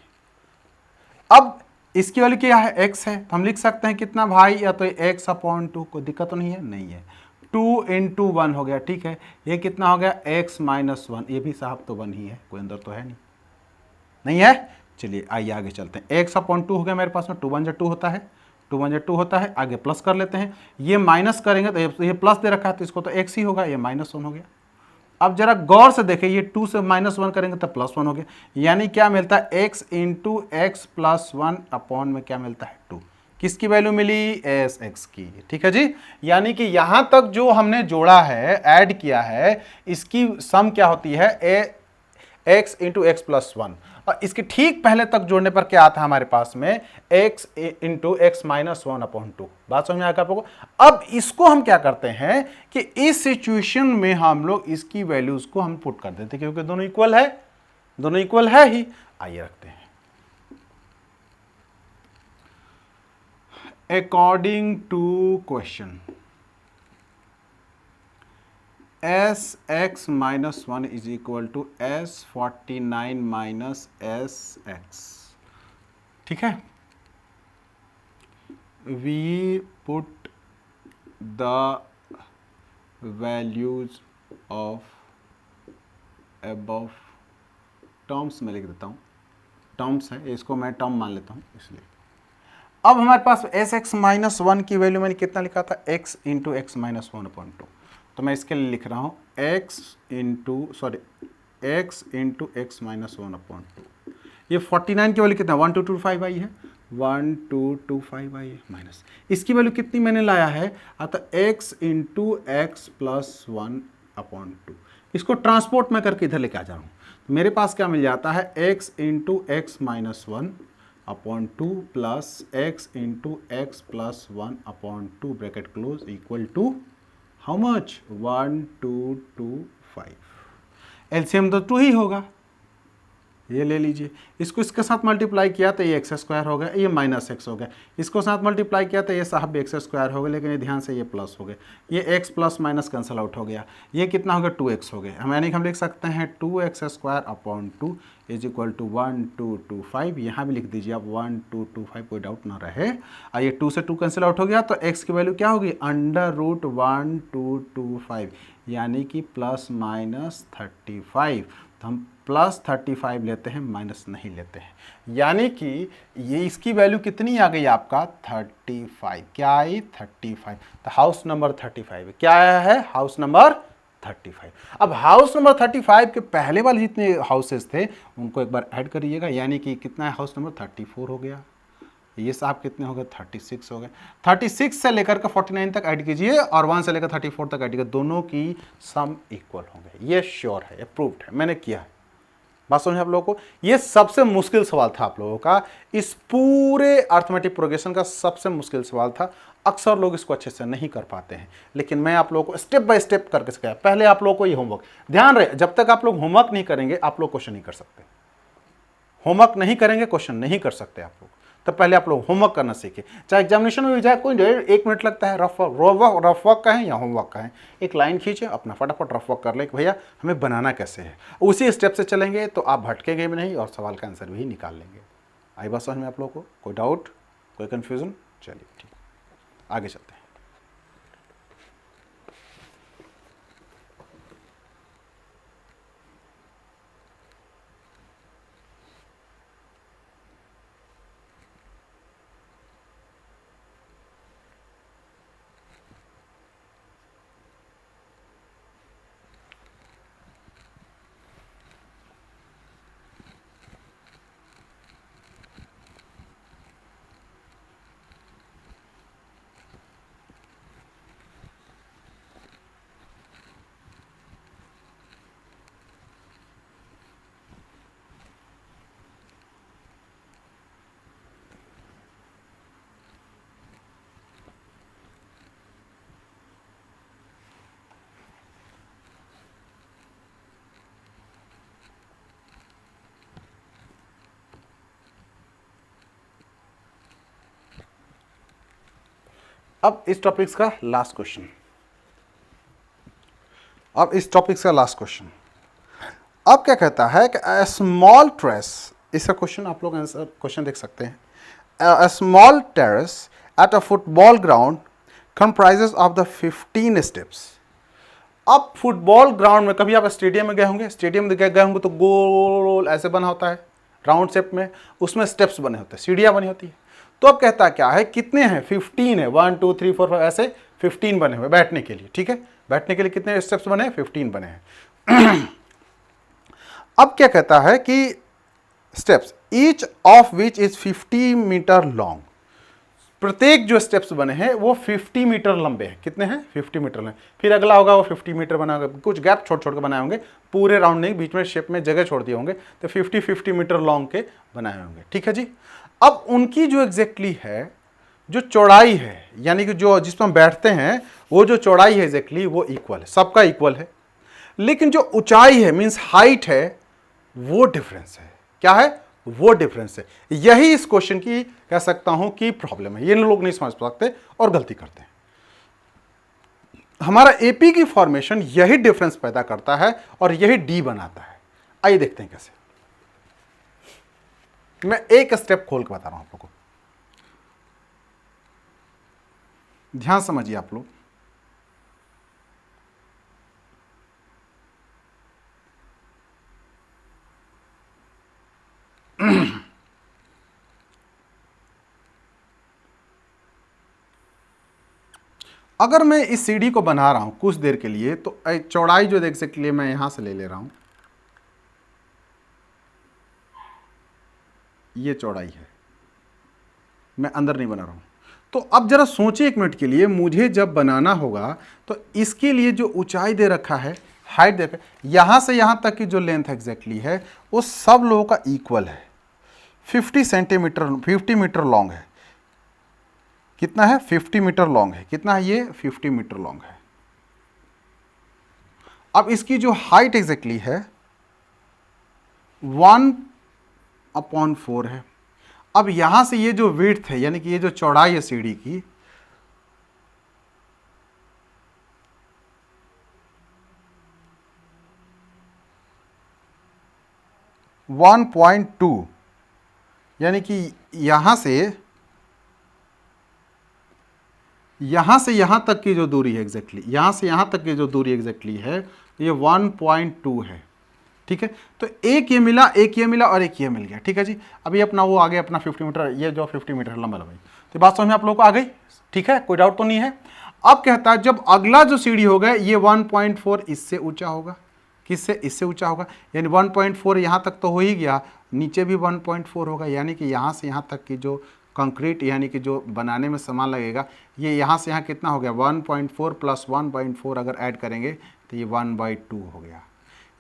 अब इसकी वैल्यू क्या है, x है, तो हम लिख सकते हैं कितना भाई, या तो x अपॉन टू, कोई दिक्कत तो नहीं है, नहीं है, 2 इंटू वन हो गया, ठीक है, ये कितना हो गया, x माइनस वन, ये भी साहब तो वन ही है, कोई अंदर तो है नहीं, नहीं है। चलिए आइए आगे चलते हैं, x अपॉन टू हो गया मेरे पास में, 2 1 जा 2 होता है, 2 1 जा 2 होता है, आगे प्लस कर लेते हैं, ये माइनस करेंगे तो ये प्लस दे रखा है तो इसको तो x ही होगा, ये माइनस वन हो गया। अब जरा गौर से देखें, ये 2 से माइनस वन करेंगे तो प्लस वन हो गया, यानी क्या मिलता है, x into X plus one upon में क्या मिलता है 2, किसकी वैल्यू मिली, एस एक्स की, ठीक है जी। यानी कि यहां तक जो हमने जोड़ा है, ऐड किया है, इसकी सम क्या होती है, X into X plus one, और इसके ठीक पहले तक जोड़ने पर क्या आता है हमारे पास में, x into X minus one upon to. बात समझ में आएगा आपको। अब इसको हम क्या करते हैं कि इस सिचुएशन में हम लोग इसकी वैल्यूज को हम पुट कर देते हैं, क्योंकि दोनों इक्वल है, दोनों इक्वल है ही। आइए रखते हैं, according to question S X minus one is equal to S 49 minus S X, ठीक है। We put the values of above terms में लिख देता हूँ, टर्म्स है, इसको मैं टर्म मान लेता हूँ इसलिए। अब हमारे पास एस एक्स माइनस वन की वैल्यू मैंने कितना लिखा था, x into X minus one upon two, तो मैं इसके लिए लिख रहा हूँ x into X minus one upon two. ये 49 की वैल्यू कितना, 1225 आई है, 1225 आई है, माइनस इसकी वैल्यू कितनी मैंने लाया है, अतः x into X plus one upon two. इसको ट्रांसपोर्ट में करके इधर लेके आ जा रहा हूँ, तो मेरे पास क्या मिल जाता है, X into X minus one upon two plus X into X plus one upon two bracket close equal to how much, 1225। LCM तो 2 ही होगा, ये ले लीजिए, इसको इसके साथ मल्टीप्लाई किया तो ये एक्स स्क्वायर हो गया, ये माइनस एक्स हो गया, इसको साथ मल्टीप्लाई किया तो ये साहब एक्स स्क्वायर हो गया, लेकिन ये ध्यान से ये प्लस हो गया, ये x plus minus cancel out हो गया, ये कितना हो गया, 2x हो गया। यानी कि हम लिख सकते हैं 2x square upon 2 is equal to 1225, यहाँ भी लिख दीजिए आप 1225, कोई डाउट ना रहे। ये 2 से 2 कैंसिल आउट हो गया तो x की वैल्यू क्या होगी, अंडर रूट 1225, यानी कि प्लस माइनस 35। तो हम प्लस 35 लेते हैं, माइनस नहीं लेते हैं, यानी कि ये इसकी वैल्यू कितनी आ गई आपका 35, क्या आई 35। तो हाउस नंबर 35 है, क्या आया है, हाउस नंबर 35। अब हाउस नंबर 35 के पहले वाले जितने हाउसेस थे उनको एक बार ऐड करिएगा, यानी कि कितना है, हाउस नंबर 34 हो गया, ये साहब कितने हो गए, 36 हो गए। 36 से लेकर के 49 तक ऐड कीजिए और 1 से लेकर 34 तक ऐड कीजिए, दोनों की सम इक्वल होंगे, ये श्योर है, अप्रूव्ड है, मैंने किया है। बात समझे आप लोगों को। ये सबसे मुश्किल सवाल था आप लोगों का, इस पूरे अर्थमेटिक प्रोग्रेशन का सबसे मुश्किल सवाल था। अक्सर लोग इसको अच्छे से नहीं कर पाते हैं, लेकिन मैं आप लोगों को स्टेप बाय स्टेप करके सिखाया। पहले आप लोगों को ये होमवर्क ध्यान रहे, जब तक आप लोग होमवर्क नहीं करेंगे आप लोग क्वेश्चन नहीं कर सकते, होमवर्क नहीं करेंगे क्वेश्चन नहीं कर सकते आप लोग। तो पहले आप लोग होमवर्क करना सीखें, चाहे एग्जामिनेशन में भी जाए, कोई 1 मिनट लगता है, रफ वर्क कहें या होमवर्क कहें, एक लाइन खींचे अपना फटाफट रफ वर्क कर ले कि भैया हमें बनाना कैसे है, उसी स्टेप से चलेंगे तो आप भटकेंगे भी नहीं और सवाल का आंसर भी निकाल लेंगे। आई बात समझ में आप लोगों को, कोई डाउट, कोई कन्फ्यूजन? चलिए ठीक, आगे चलते हैं। अब इस टॉपिक्स का लास्ट क्वेश्चन, अब क्या कहता है कि अ स्मॉल ट्रेस, इसका क्वेश्चन आप लोग आंसर क्वेश्चन देख सकते हैं। A small terrace at a football ground comprises of the 15 steps. अब फुटबॉल ग्राउंड में, कभी आप स्टेडियम में गए होंगे, स्टेडियम में गए होंगे तो गोल ऐसे बना होता है राउंड शेप में, उसमें स्टेप्स बने होते हैं, सीढ़ियां बनी होती है। तो अब कहता क्या है, कितने हैं, 15 है, 1 2 3 4 5 ऐसे 15 बने हुए बैठने के लिए। ठीक है, बैठने के लिए कितने स्टेप्स बने हैं, 15 बने हैं। अब क्या कहता है कि steps each of which is 50 metre long, प्रत्येक जो स्टेप्स बने हैं वो 50 मीटर लंबे हैं। कितने हैं, 50 मीटर लंबे। फिर अगला होगा वो 50 मीटर बना होगा, कुछ गैप छोड़ छोड़ के बनाए होंगे, पूरे राउंड नहीं, बीच में शेप में जगह छोड़ दिए होंगे, तो 50 मीटर लॉन्ग के बनाए होंगे। ठीक है जी। अब उनकी जो एग्जैक्टली है, जो चौड़ाई है, यानी कि जो जिसमें हम बैठते हैं वो जो चौड़ाई है एग्जैक्टली वो इक्वल है, सबका इक्वल है। लेकिन जो ऊंचाई है मीन्स हाइट है, वो डिफरेंस है। क्या है, वो डिफरेंस है। यही इस क्वेश्चन की कह सकता हूं कि प्रॉब्लम है। ये लोग नहीं समझ सकते और गलती करते हैं। हमारा एपी की फॉर्मेशन यही डिफरेंस पैदा करता है और यही डी बनाता है। आइए देखते हैं कैसे। मैं एक स्टेप खोल के बता रहा हूं आप लोगों को, ध्यान समझिए आप लोग। अगर मैं इस सीढ़ी को बना रहा हूं कुछ देर के लिए, तो चौड़ाई जो देख सकते लिए मैं यहां से ले रहा हूं, ये चौड़ाई है, मैं अंदर नहीं बना रहा हूं। तो अब जरा सोचिए एक मिनट के लिए, मुझे जब बनाना होगा तो इसके लिए जो ऊंचाई दे रखा है, हाइट दे रखा है, यहां से यहां तक की जो लेंथ एग्जैक्टली है वो सब लोगों का इक्वल है। 50 सेंटीमीटर, 50 मीटर लॉन्ग है। कितना है, 50 मीटर लॉन्ग है। कितना है ये, 50 मीटर लॉन्ग है। अब इसकी जो हाइट एग्जैक्टली है 1/4 है। अब यहां से ये जो विड्थ है, यानी कि ये जो चौड़ाई है सीढ़ी की, वन 1.2, यानी कि यहां से यहां तक की जो दूरी है एग्जैक्टली, यहां से यहां तक की जो दूरी एग्जैक्टली है ये 1.2 है। ठीक है, तो एक ये मिला, एक ये मिला और एक ये मिल गया। ठीक है जी। अभी अपना वो आ गया अपना 50 मीटर, ये जो 50 मीटर लंबा लंबाई, तो बात समझ में आप लोगों को आ गई। ठीक है, कोई डाउट तो नहीं है। अब कहता है जब अगला जो सीढ़ी होगा ये 1.4 इससे ऊंचा होगा। किससे, इससे ऊंचा होगा, यानी 1.4 यहां तक तो हो ही गया, नीचे भी 1.4 होगा, यानी कि यहां से यहां तक की जो कंक्रीट यानी कि जो बनाने में सामान लगेगा, ये यहाँ से यहाँ कितना हो गया, 1.4 प्लस 1.4 अगर ऐड करेंगे तो ये 1/2 हो गया।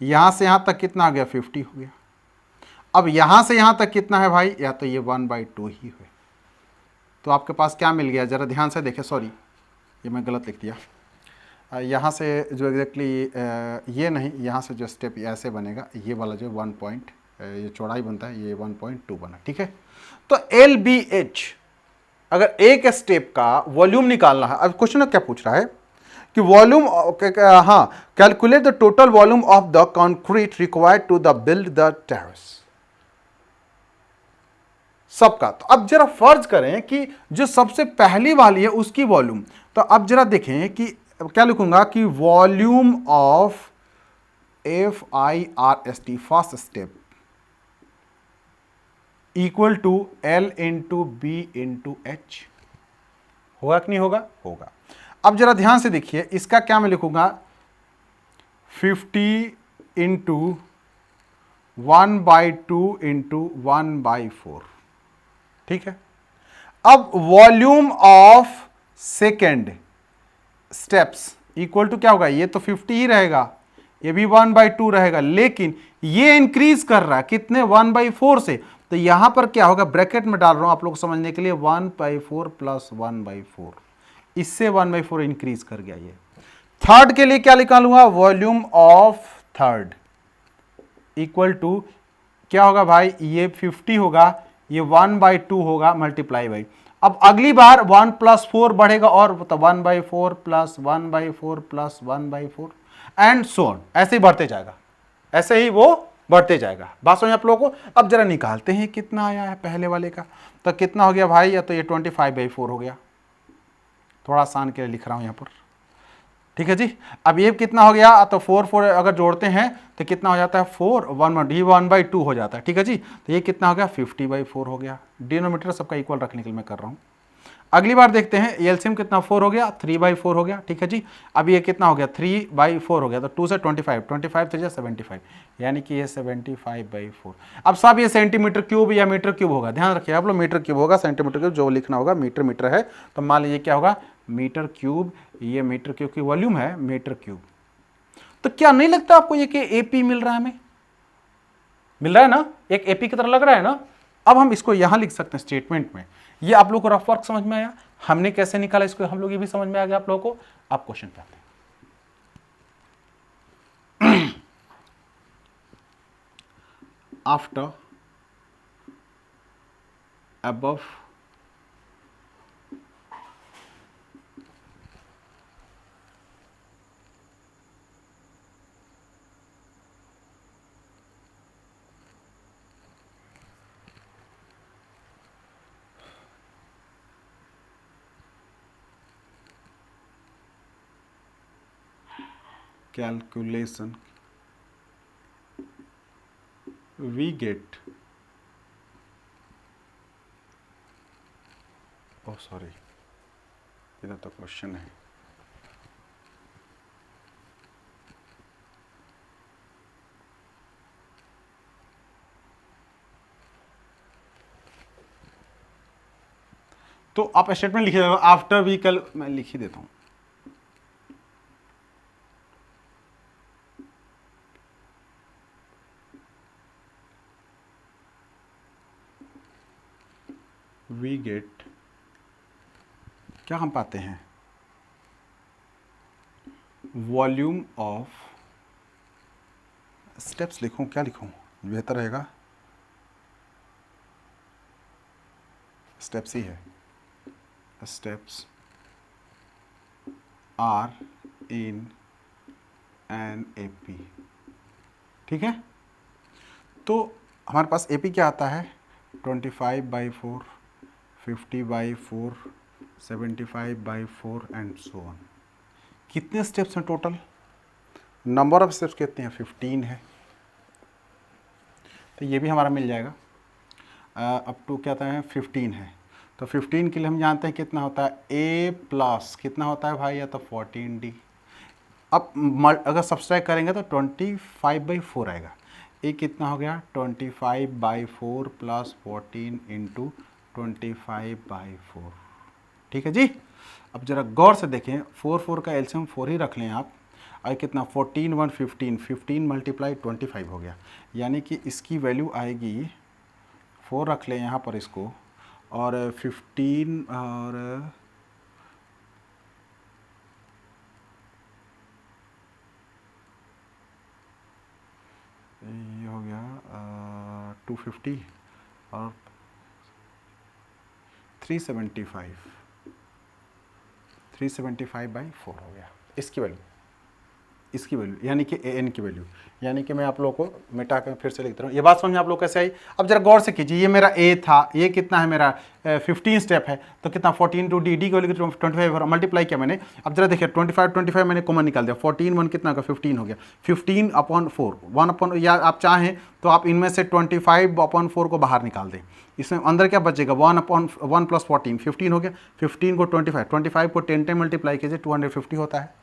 यहाँ से यहाँ तक कितना आ गया, 50 हो गया। अब यहाँ से यहाँ तक कितना है भाई, या तो ये 1/2 ही है। तो आपके पास क्या मिल गया, ज़रा ध्यान से देखें, सॉरी ये मैं गलत लिख दिया। यहाँ से जो एग्जैक्टली ये नहीं, यहाँ से जो स्टेप ऐसे बनेगा, ये वाला जो ये चौड़ाई बनता है ये 1.2 बना। ठीक है, तो LBH अगर एक स्टेप का वॉल्यूम निकालना है, अब क्वेश्चन क्या पूछ रहा है कि वॉल्यूम, हाँ, calculate the total volume of the concrete required to the build the terrace, सबका। तो अब जरा फर्ज करें कि जो सबसे पहली वाली है उसकी वॉल्यूम, तो अब जरा देखें कि क्या लिखूंगा कि volume of FIRST first step equal to L into B into H, होगा कि नहीं होगा, होगा। अब जरा ध्यान से देखिए, इसका क्या मैं लिखूंगा, 50 इंटू 1/2 इंटू 1/4। ठीक है, अब volume of second steps equal to क्या होगा, ये तो 50 ही रहेगा, ये भी 1/2 रहेगा, लेकिन ये इंक्रीज कर रहा है कितने, 1/4 से। तो यहां पर क्या होगा, ब्रैकेट में डाल रहा हूं आप लोग समझने के लिए, 1/4 प्लस 1/4, इससे 1/4 इंक्रीज कर गया। ये थर्ड के लिए क्या निकालूंगा, volume of third equal to क्या होगा भाई, ये 50 होगा, ये 1/2 होगा मल्टीप्लाई बाई, अब अगली बार 1 + 4 बढ़ेगा और तो 1/4 + 1/4 + 1/4 एंड सो ऑन, ऐसे ही बढ़ते जाएगा, ऐसे ही वो बढ़ते जाएगा। बात समझ आप लोगों को। अब जरा निकालते हैं कितना आया है पहले वाले का, तो कितना हो गया भाई, या तो ये 25/4 हो गया, थोड़ा आसान के लिए लिख रहा हूं यहां पर, ठीक है जी। अब ये कितना हो गया, तो 4 अगर जोड़ते हैं तो कितना हो जाता है 4 1/2 हो जाता है, ठीक है जी। तो ये कितना हो गया 50/4 हो गया। डिनोमिनेटर सबका इक्वल रखने के लिए मैं कर रहा हूं। अगली बार देखते हैं एलसीएम कितना 4 हो गया, 3/4 हो गया, ठीक है जी। अब ये कितना हो गया 3/4 हो गया, तो 2 से 25 3 75, यानी कि ये 75/4। अब सब ये सेंटीमीटर क्यूब या मीटर क्यूब होगा, ध्यान रखिए आप लोग, मीटर क्यूब होगा, सेंटीमीटर क्यूब जो लिखना होगा, मीटर मीटर है तो मान लीजिए क्या होगा मीटर क्यूब, ये मीटर क्यूब की वॉल्यूम है मीटर क्यूब। तो क्या नहीं लगता आपको ये कि एपी मिल रहा है, हमें मिल रहा है ना, एक एपी की तरह लग रहा है ना। अब हम इसको यहां लिख सकते हैं स्टेटमेंट में। ये आप लोग को रफ वर्क समझ में आया, हमने कैसे निकाला इसको हम लोग ये भी समझ में आ गया आप लोगों को। आप क्वेश्चन पे आते हैं। After above calculation we get, oh sorry, इधर तो क्वेश्चन है, तो आप स्टेटमेंट लिखिए आफ्टर वी कल, मैं लिख ही देता हूं। वी गेट, क्या हम पाते हैं, वॉल्यूम ऑफ, स्टेप्स लिखूं क्या लिखूं बेहतर रहेगा, स्टेप्स ही है, steps are in an AP, ठीक है। तो हमारे पास एपी क्या आता है 25/4, 50/4, 75/4 एंड सो ऑन। कितने स्टेप्स हैं टोटल, नंबर ऑफ स्टेप्स कितने हैं 15 है, तो ये भी हमारा मिल जाएगा। अप टू क्या होता है 15 है, तो 15 के लिए हम जानते हैं कितना होता है ए प्लस कितना होता है भाई, या तो 14D। अब अगर सब्सट्रैक्ट करेंगे तो 25/4 आएगा। ए कितना हो गया 25/4 + 14 × 25/4, ठीक है जी। अब जरा गौर से देखें, 4 का एलसीएम 4 ही रख लें आप, और कितना 14 1 15, 15 × 25 हो गया, यानी कि इसकी वैल्यू आएगी 4 रख लें यहाँ पर इसको, और 15 और ये हो गया 250 और 375/4 हो गया इसकी वैल्यू, इसकी वैल्यू यानी कि ए एन की वैल्यू, यानी कि मैं आप लोगों को मिटा कर फिर से लिख रहा हूँ। ये बात समझ आप लोग कैसे आई। अब जरा गौर से कीजिए, ये मेरा ए था, ये कितना है मेरा 15 स्टेप है, तो कितना 14 × डी की वैल्यू 25 मल्टीप्लाई किया मैंने। अब जरा देखिए 25 मैंने कॉमन निकाल दिया, 14 1 कितना का 15 हो गया, 15/4 1 या आप चाहें तो आप इनमें से 25/4 को बाहर निकाल दें, इसमें अंदर क्या बचेगा 1 + 14 15 हो गया, 15 को 25 को 10 टाइम मल्टीप्लाई कीजिए 250 होता है।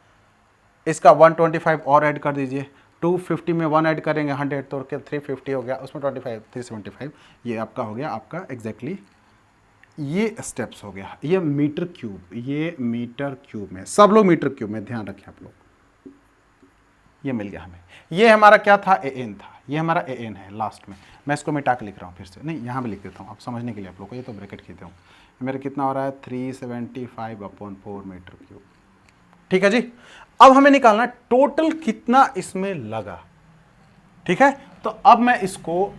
इसका 125 और ऐड कर दीजिए, 250 में 1 ऐड करेंगे 100 तो 350 हो गया, उसमें 25 375, ये आपका हो गया आपका एग्जैक्टली ये स्टेप्स हो गया। ये मीटर क्यूब, ये मीटर क्यूब में, सब लोग मीटर क्यूब में ध्यान रखें आप लोग, ये मिल गया हमें। ये हमारा क्या था ए एन था, ये हमारा ए एन है लास्ट में, मैं इसको मिटा के लिख रहा हूँ फिर से, नहीं यहाँ भी लिख देता हूँ आप समझने के लिए आप लोग को, ये तो ब्रैकेट खींचता हूँ, मेरा कितना हो रहा है 375/4 मीटर क्यूब, ठीक है जी। अब हमें निकालना टोटल कितना इसमें लगा, ठीक है। तो अब मैं इसको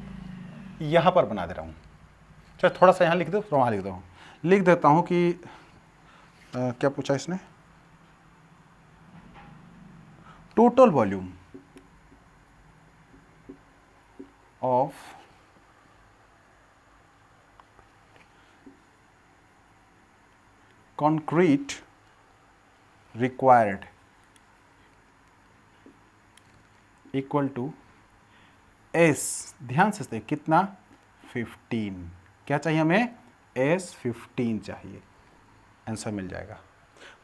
यहां पर बना दे रहा हूं, चलो थोड़ा सा यहां लिख दो, वहां लिख दो, लिख देता हूँ कि क्या पूछा इसने, total volume of concrete required equal to S, ध्यान से देखिए कितना 15, क्या चाहिए हमें S 15 चाहिए, आंसर मिल जाएगा।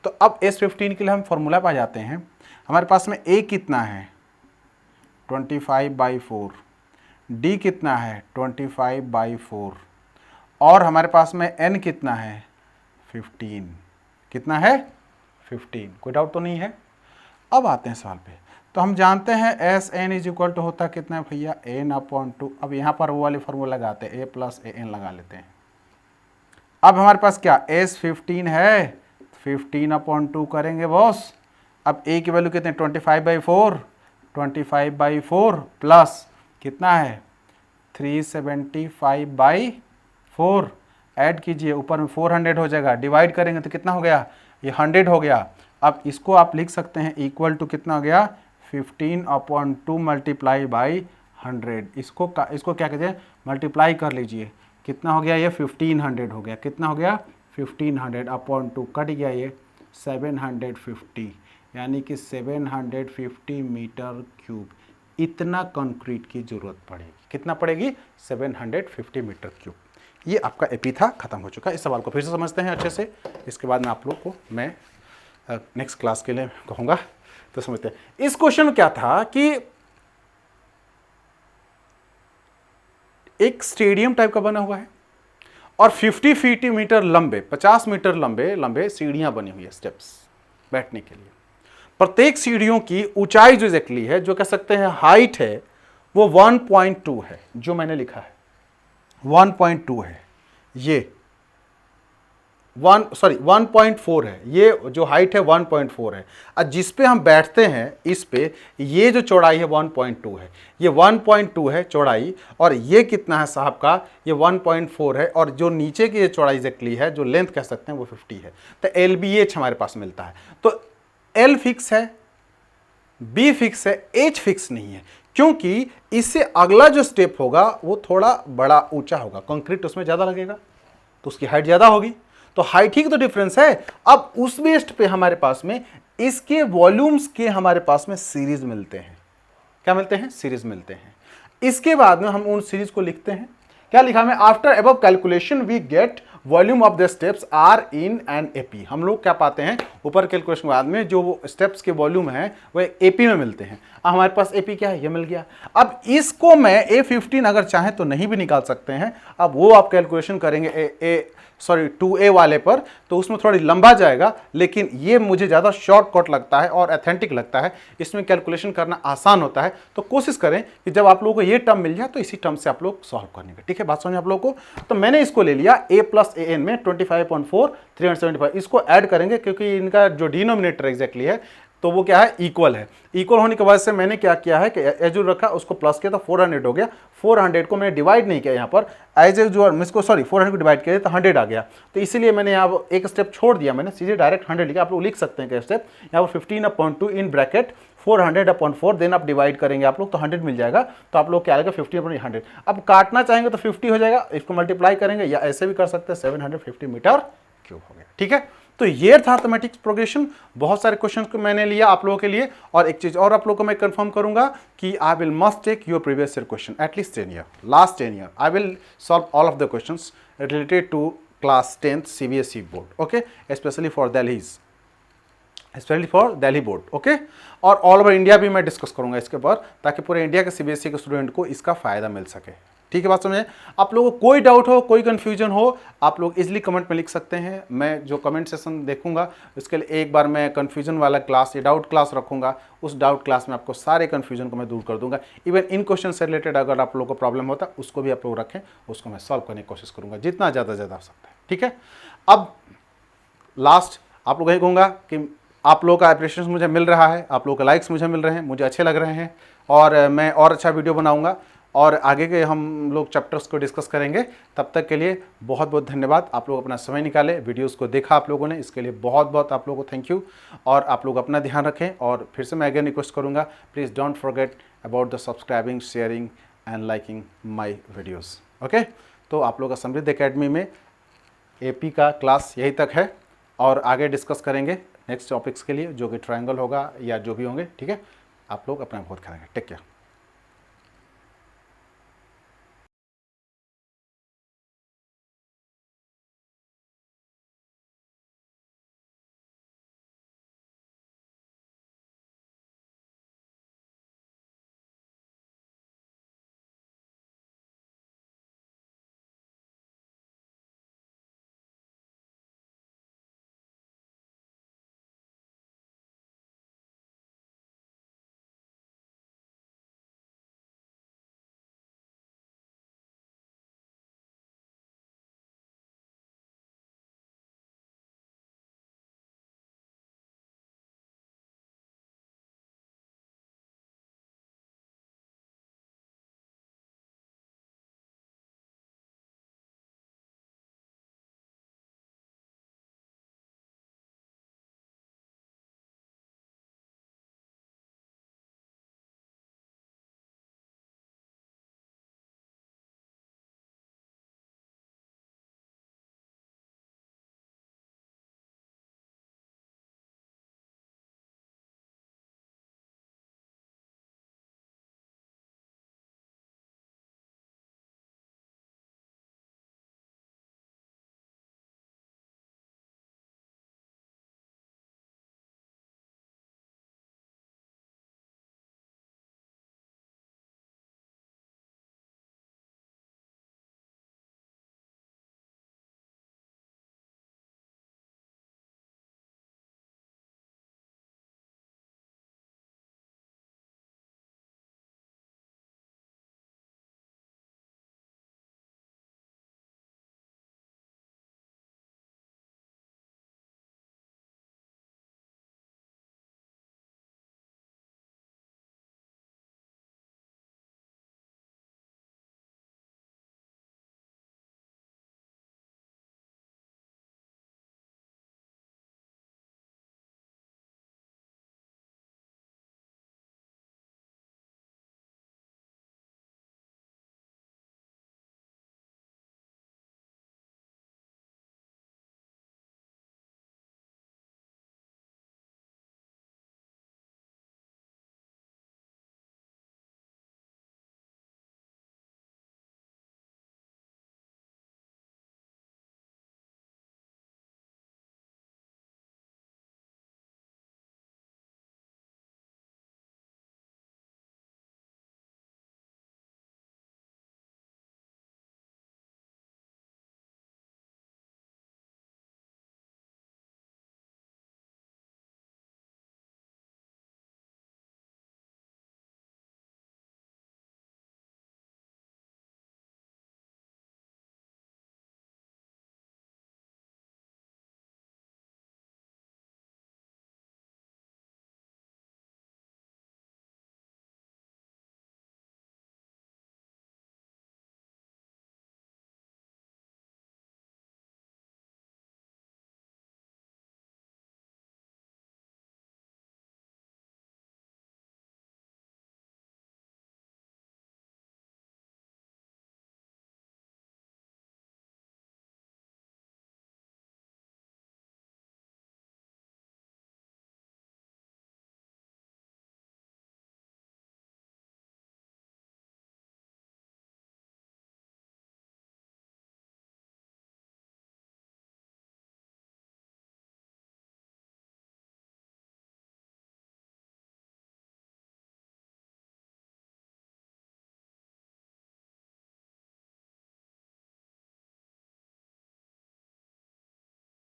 तो अब S 15 के लिए हम फॉर्मूला पा जाते हैं। हमारे पास में A कितना है 25/4, D कितना है 25/4 और हमारे पास में N कितना है 15, कितना है 15, कोई डाउट तो नहीं है। अब आते हैं सवाल पे। तो हम जानते हैं S N is equal to होता कितना है भैया n/2। अब यहाँ पर वो वाली फॉर्मूला लगाते हैं, a + an लगा लेते हैं। अब हमारे पास क्या s 15 है, 15/2 करेंगे बॉस। अब a की वैल्यू कितने 25/4, 25/4 प्लस कितना है 375/4, ऐड कीजिए, ऊपर में 400 हो जाएगा, डिवाइड करेंगे तो कितना हो गया, ये 100 हो गया। अब इसको आप लिख सकते हैं इक्वल टू कितना हो गया 15/2 मल्टीप्लाई बाई 100। इसको क्या कहते हैं, मल्टीप्लाई कर लीजिए, कितना हो गया ये 1500 हो गया, कितना हो गया 1500/2, कट गया ये 750, यानी कि 750 मीटर क्यूब इतना कंक्रीट की जरूरत पड़ेगी। कितना पड़ेगी 750 मीटर क्यूब। ये आपका एपी था, खत्म हो चुका है। इस सवाल को फिर से समझते हैं अच्छे से, इसके बाद में आप लोग को मैं नेक्स्ट क्लास के लिए कहूँगा, तो समझते हैं। इस क्वेश्चन में क्या था कि एक स्टेडियम टाइप का बना हुआ है और 50 मीटर लंबे, 50 मीटर लंबे सीढ़ियां बनी हुई है, स्टेप्स बैठने के लिए। प्रत्येक सीढ़ियों की ऊंचाई जो एग्जैक्टली है, जो कह सकते हैं हाइट है, वो 1.2 है, जो मैंने लिखा है 1.2 है, ये 1.4 है, ये जो हाइट है 1.4 है। और जिस पे हम बैठते हैं इस पे, ये जो चौड़ाई है 1.2 है, ये 1.2 है चौड़ाई, और ये कितना है साहब का, ये 1.4 है, और जो नीचे की ये चौड़ाई एग्जैक्टली है, जो लेंथ कह सकते हैं वो 50 है। तो LBH हमारे पास मिलता है। तो L फिक्स है, B फिक्स है, H फिक्स नहीं है, क्योंकि इससे अगला जो स्टेप होगा वो थोड़ा बड़ा ऊंचा होगा, कंक्रीट उसमें ज़्यादा लगेगा तो उसकी हाइट ज़्यादा होगी, तो हाइट ही तो डिफरेंस है। अब उस बेस्ड पे हमारे पास में इसके वॉल्यूम्स के हमारे पास में सीरीज मिलते हैं। क्या मिलते हैं, सीरीज मिलते हैं। इसके बाद में हम उन सीरीज को लिखते हैं, क्या लिखा है, after above calculation we get volume of the steps are in an AP. हम लोग क्या पाते हैं, ऊपर कैलकुलेशन के बाद में जो वो स्टेप्स के वॉल्यूम है वो एपी में मिलते हैं। हमारे पास एपी क्या है, ये मिल गया। अब इसको मैं A15 अगर चाहें तो नहीं भी निकाल सकते हैं। अब वो आप कैलकुलेशन करेंगे 2A वाले पर, तो उसमें थोड़ी लंबा जाएगा, लेकिन ये मुझे ज़्यादा शॉर्टकट लगता है और ऑथेंटिक लगता है, इसमें कैलकुलेशन करना आसान होता है। तो कोशिश करें कि जब आप लोगों को ये टर्म मिल जाए तो इसी टर्म से आप लोग सॉल्व करने का, ठीक है, बात समझ आप लोगों को। तो मैंने इसको ले लिया A + AN में 25/4 375, इसको ऐड करेंगे क्योंकि इनका जो डिनोमिनेटर एग्जैक्टली है तो वो क्या है, इक्वल है। इक्वल होने की वजह से मैंने क्या किया है कि एज रखा, उसको प्लस किया तो 400 हो गया। 400 को मैंने डिवाइड नहीं किया यहाँ पर, एज इसको 400 को डिवाइड किया तो 100 आ गया। तो इसीलिए मैंने यहाँ एक स्टेप छोड़ दिया, मैंने सीधे डायरेक्ट 100 लिखा। आप लोग लिख सकते हैं क्या स्टेप, यहाँ पर 15/2 इन ब्रैकेट 400/4, देन आप डिवाइड करेंगे आप लोग तो 100 मिल जाएगा। तो आप लोग क्या आएगा 50/100। अब काटना चाहेंगे तो 50 हो जाएगा, इसको मल्टीप्लाई करेंगे या ऐसे भी कर सकते हैं, 750 मीटर क्यूब हो गया, ठीक है। तो ये था मैथमेटिक्स प्रोग्रेशन। बहुत सारे क्वेश्चंस को मैंने लिया आप लोगों के लिए, और एक चीज और आप लोगों को मैं कंफर्म करूंगा कि I will must take your previous year question at least 10 year, last 10 year I will solve all of the questions related to class 10th CBSE board, okay, specially for Delhi board, okay. और all over India भी मैं discuss करूंगा इसके ऊपर, ताकि पूरे India के CBSE के स्टूडेंट को इसका फायदा मिल सके, ठीक है, बात समझे। आप लोगों को कोई डाउट हो, कोई कंफ्यूजन हो, आप लोग इजीली कमेंट में लिख सकते हैं। मैं जो कमेंट सेशन देखूंगा उसके लिए एक बार मैं कंफ्यूजन वाला क्लास या डाउट क्लास रखूंगा। उस डाउट क्लास में आपको सारे कंफ्यूजन को मैं दूर कर दूंगा। इवन इन क्वेश्चन से रिलेटेड अगर आप लोगों को प्रॉब्लम होता है उसको भी आप लोग रखें, उसको मैं सॉल्व करने की कोशिश करूंगा जितना ज़्यादा हो सकता है, ठीक है। अब लास्ट आप लोग यही कहूँगा कि आप लोगों का अप्रिशिएशन मुझे मिल रहा है, आप लोगों के लाइक्स मुझे मिल रहे हैं, मुझे अच्छे लग रहे हैं, और मैं और अच्छा वीडियो बनाऊँगा। और आगे के हम लोग चैप्टर्स को डिस्कस करेंगे। तब तक के लिए बहुत बहुत धन्यवाद। आप लोग अपना समय निकाले, वीडियोस को देखा आप लोगों ने, इसके लिए बहुत बहुत आप लोगों को थैंक यू। और आप लोग अपना ध्यान रखें, और फिर से मैं अगेन रिक्वेस्ट करूँगा, please don't forget about the subscribing, sharing and liking my videos. Okay, तो आप लोग का समृद्ध एकेडमी में AP का क्लास यही तक है, और आगे डिस्कस करेंगे नेक्स्ट टॉपिक्स के लिए, जो कि ट्रायंगल होगा या जो भी होंगे। ठीक है, आप लोग अपना बहुत ख्याल रखें। Take care.